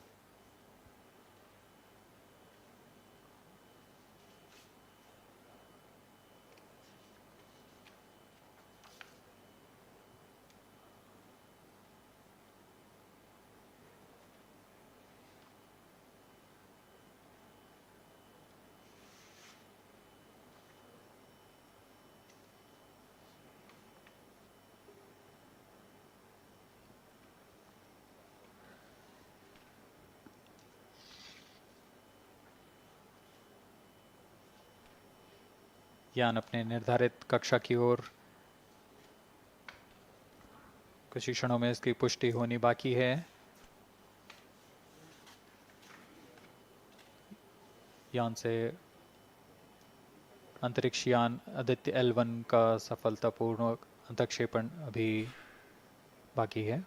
यान अपने निर्धारित कक्षा की ओर कुछ ही क्षणों में इसकी पुष्टि होनी बाकी है. यान से अंतरिक्ष यान आदित्य L1 का सफलतापूर्ण अंतक्षेपण अभी बाकी है.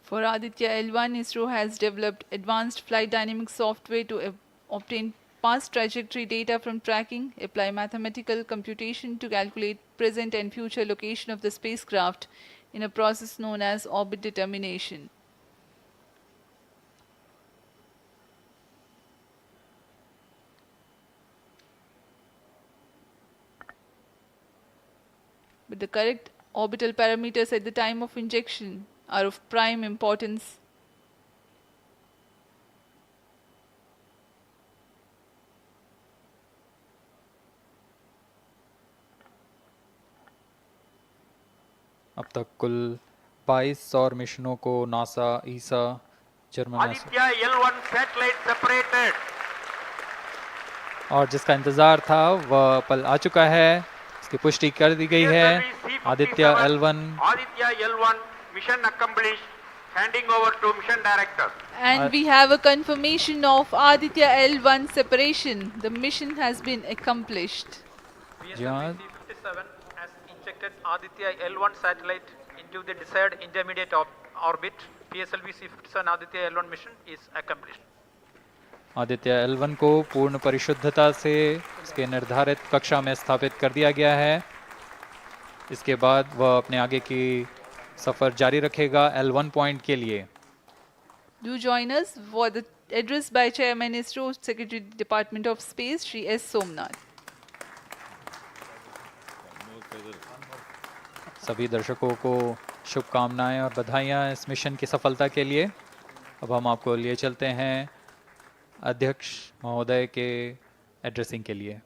For Aditya L1, Isro has developed advanced flight dynamics software to obtain past trajectory data from tracking, apply mathematical computation to calculate present and future location of the spacecraft in a process known as orbit determination. But the correct orbital parameters at the time of injection are of prime importance. अब तक कुल 22 सौर मिशनों को NASA, ईसा, German Aditya L1 satellite separated. और जिसका इंतजार था वह पल आ चुका है. इसकी पुष्टि कर दी गई है. Aditya L1 mission accomplished. Handing over to mission director. And we have a confirmation of Aditya L1 separation. The mission has been accomplished. PSLV C57 has injected Aditya L1 satellite into the desired intermediate orbit. PSLV C57 Aditya L1 mission is accomplished. Aditya L1 को पूर्ण परिशुद्धता से इसके निर्धारित कक्षा में स्थापित कर दिया गया है. इसके बाद वह अपने आगे की सफर जारी रखेगा L1 पॉइंट के लिए. Do join us for the address by Chairman ISRO, Secretary Department of Space, Shri S. Somnath. सभी दर्शकों को शुभकामनाएं और बधाइयां इस मिशन की सफलता के लिए. अब हम आपको लिए चलते हैं अध्यक्ष महोदय के एड्रेसिंग के लिए.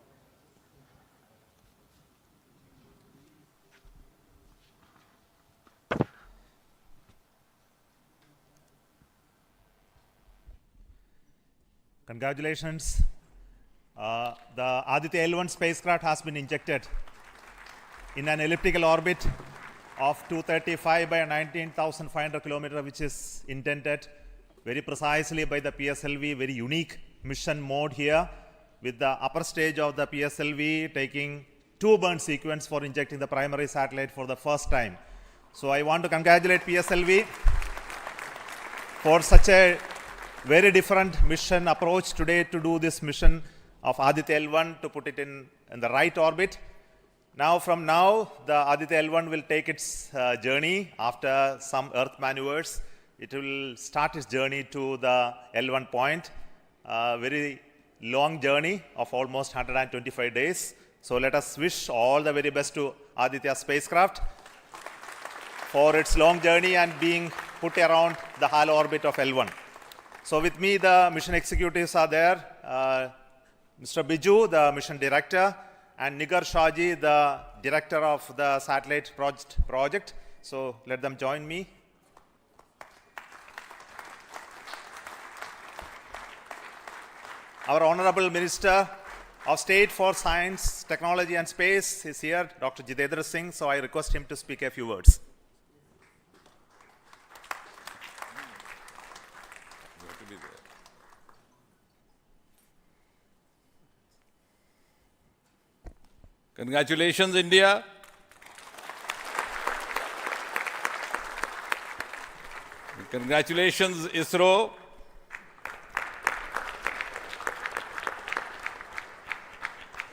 Congratulations. The Aditya L1 spacecraft has been injected in an elliptical orbit of 235 by 19,500 kilometers, which is intended very precisely by the PSLV, very unique mission mode here, with the upper stage of the PSLV taking 2 burn sequence for injecting the primary satellite for the first time. So I want to congratulate PSLV for such a very different mission approach today to do this mission of Aditya L1 to put it in the right orbit. Now, from now, the Aditya L1 will take its journey after some Earth maneuvers. It will start its journey to the L1 point. Very long journey of almost 125 days. So let us wish all the very best to Aditya spacecraft for its long journey and being put around the halo orbit of L1. So with me, the mission executives are there. Mr. Biju, the mission director, and Nigar Shaji, the director of the satellite project. So let them join me. Our Honorable Minister of State for Science, Technology and Space is here, Dr. Jitendra Singh. So I request him to speak a few words. Congratulations, India. Congratulations, Isro.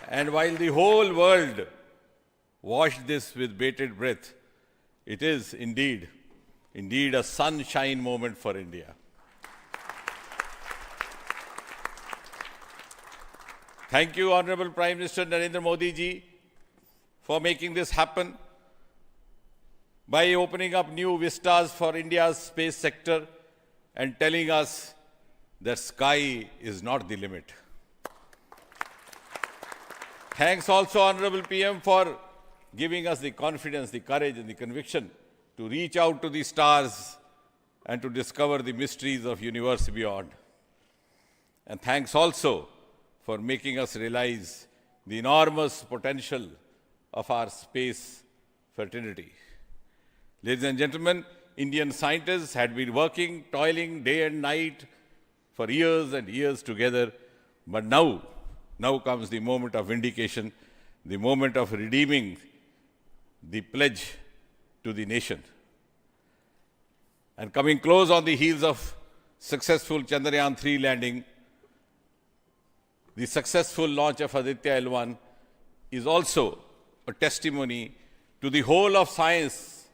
And while the whole world watched this with bated breath, it is indeed a sunshine moment for India. Thank you, Honorable Prime Minister Narendra Modi ji, for making this happen by opening up new vistas for India's space sector and telling us that sky is not the limit. Thanks also, Honorable PM, for giving us the confidence, the courage and the conviction to reach out to the stars and to discover the mysteries of universe beyond. And thanks also for making us realize the enormous potential of our space fraternity. Ladies and gentlemen, Indian scientists had been working, toiling day and night for years and years together, but now comes the moment of vindication, the moment of redeeming the pledge to the nation. And coming close on the heels of successful Chandrayaan-3 landing, the successful launch of Aditya L1 is also a testimony to the whole of science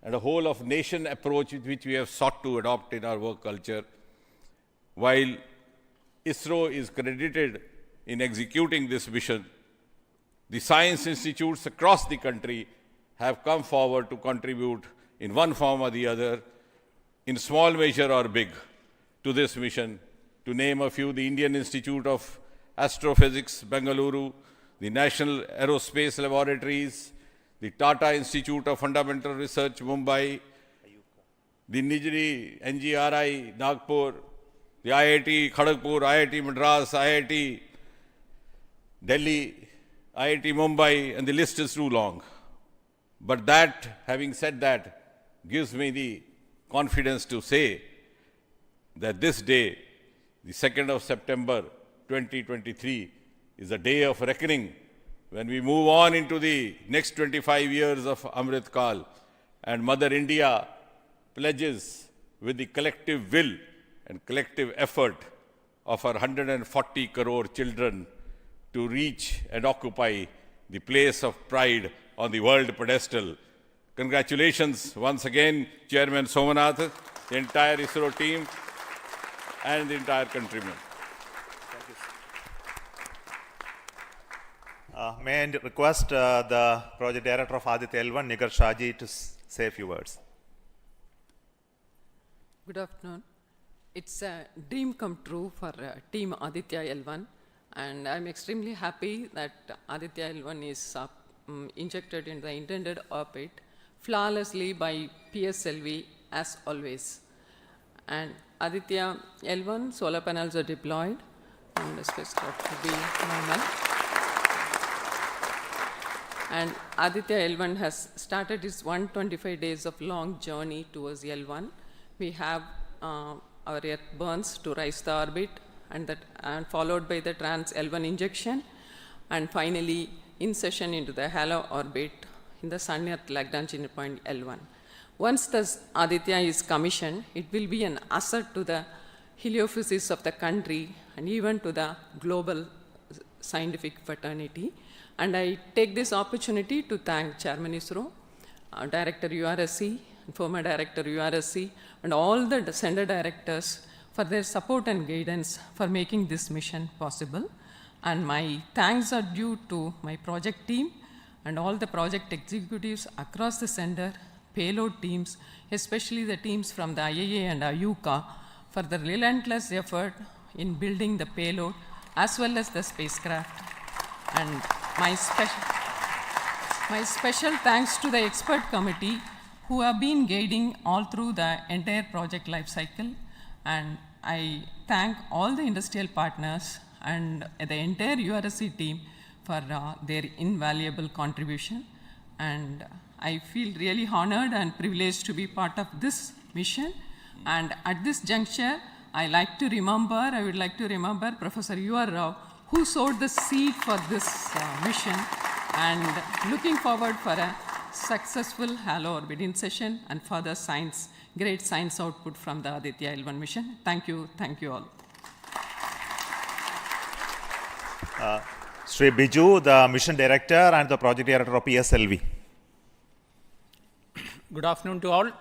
and a whole of nation approach which we have sought to adopt in our work culture. While ISRO is credited in executing this mission, the science institutes across the country have come forward to contribute in one form or the other, in small measure or big, to this mission. To name a few, the Indian Institute of Astrophysics, Bengaluru, the National Aerospace Laboratories, the Tata Institute of Fundamental Research, Mumbai, the Nijri NGRI, Nagpur, the IIT Kharagpur, IIT Madras, IIT Delhi, IIT Mumbai, and the list is too long. But that, having said that, gives me the confidence to say that this day, the 2nd of September 2023, is a day of reckoning when we move on into the next 25 years of Amrit Kal, and Mother India pledges with the collective will and collective effort of our 140 crore children to reach and occupy the place of pride on the world pedestal. Congratulations once again, Chairman Somanath, the entire ISRO team, and the entire countrymen. May I request the project director of Aditya L1, Nigar Shaji, to say a few words. Good afternoon. It's a dream come true for Team Aditya L1, and I'm extremely happy that Aditya L1 is injected in the intended orbit flawlessly by PSLV as always. And Aditya L1 solar panels are deployed, and the spacecraft will be normal. And Aditya L1 has started its 125 days of long journey towards L1. We have our Earth burns to rise the orbit, and followed by the trans L1 injection, and finally insertion into the halo orbit in the Sun Earth Lagrangian point L1. Once the Aditya is commissioned, it will be an asset to the heliophysics of the country and even to the global scientific fraternity. And I take this opportunity to thank Chairman ISRO, Director URSC, former Director URSC, and all the center directors for their support and guidance for making this mission possible. And my thanks are due to my project team and all the project executives across the center, payload teams, especially the teams from the IAA and IUCA, for the relentless effort in building the payload as well as the spacecraft. And my special thanks to the expert committee who have been guiding all through the entire project life cycle. And I thank all the industrial partners and the entire URSC team for their invaluable contribution. And I feel really honored and privileged to be part of this mission. And at this juncture, I would like to remember Professor U.R. Rao, who sowed the seed for this mission, and looking forward for a successful Halo orbit in session and further great science output from the Aditya L1 mission. Thank you all. Sri Biju, the mission director and the project director of PSLV. Good afternoon to all.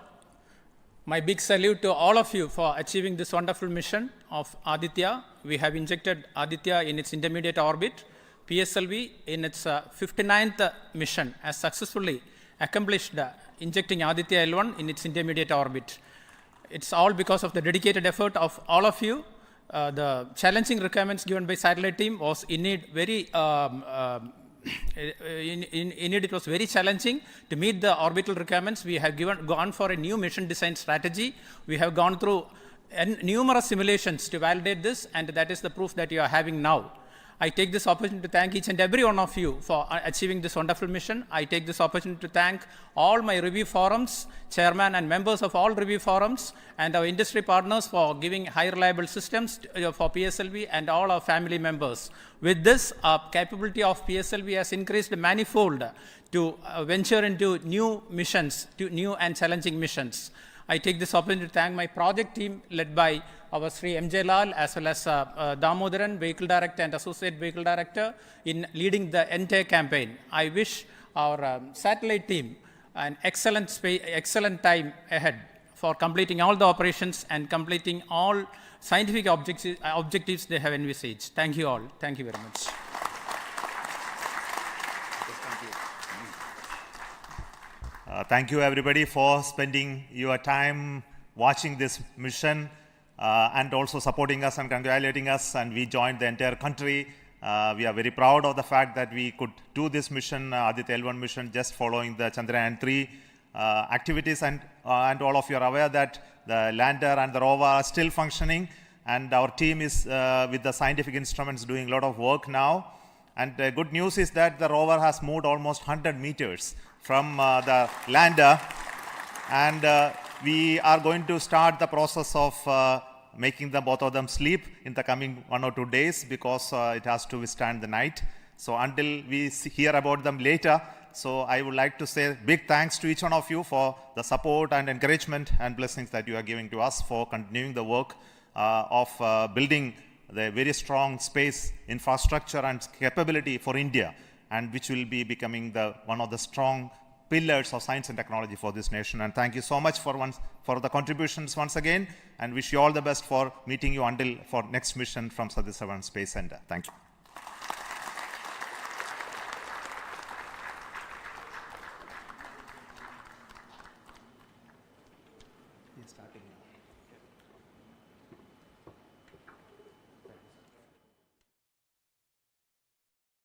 My big salute to all of you for achieving this wonderful mission of Aditya. We have injected Aditya in its intermediate orbit. PSLV in its 59th mission has successfully accomplished injecting Aditya L1 in its intermediate orbit. It's all because of the dedicated effort of all of you. The challenging requirements given by satellite team was indeed very it was very challenging to meet the orbital requirements. We have gone for a new mission design strategy. We have gone through numerous simulations to validate this, and that is the proof that you are having now. I take this opportunity to thank each and every one of you for achieving this wonderful mission. I take this opportunity to thank all my review forums, chairman and members of all review forums, and our industry partners for giving high reliable systems for PSLV, and all our family members. With this, our capability of PSLV has increased manifold to venture into new missions, to new and challenging missions. I take this opportunity to thank my project team led by our Sri M.J. Lal, as well as Damodaran, Vehicle Director and Associate Vehicle Director, in leading the entire campaign. I wish our satellite team an excellent time ahead for completing all the operations and completing all scientific objectives they have envisaged. Thank you all. Thank you very much. Thank you everybody for spending your time watching this mission and also supporting us and congratulating us, and we joined the entire country. We are very proud of the fact that we could do this mission, Aditya L1 mission, just following the Chandrayaan 3 activities, and all of you are aware that the lander and the rover are still functioning, and our team is with the scientific instruments doing a lot of work now. And the good news is that the rover has moved almost 100 meters from the lander, and we are going to start the process of making both of them sleep in the coming 1 or 2 days, because it has to withstand the night. So until we hear about them later, so I would like to say big thanks to each one of you for the support and encouragement and blessings that you are giving to us for continuing the work of building the very strong space infrastructure and capability for India, and which will be becoming one of the strong pillars of science and technology for this nation. And thank you so much for the contributions once again, and wish you all the best for meeting you for next mission from Satish Dhawan Space Center. Thank you. Starting now.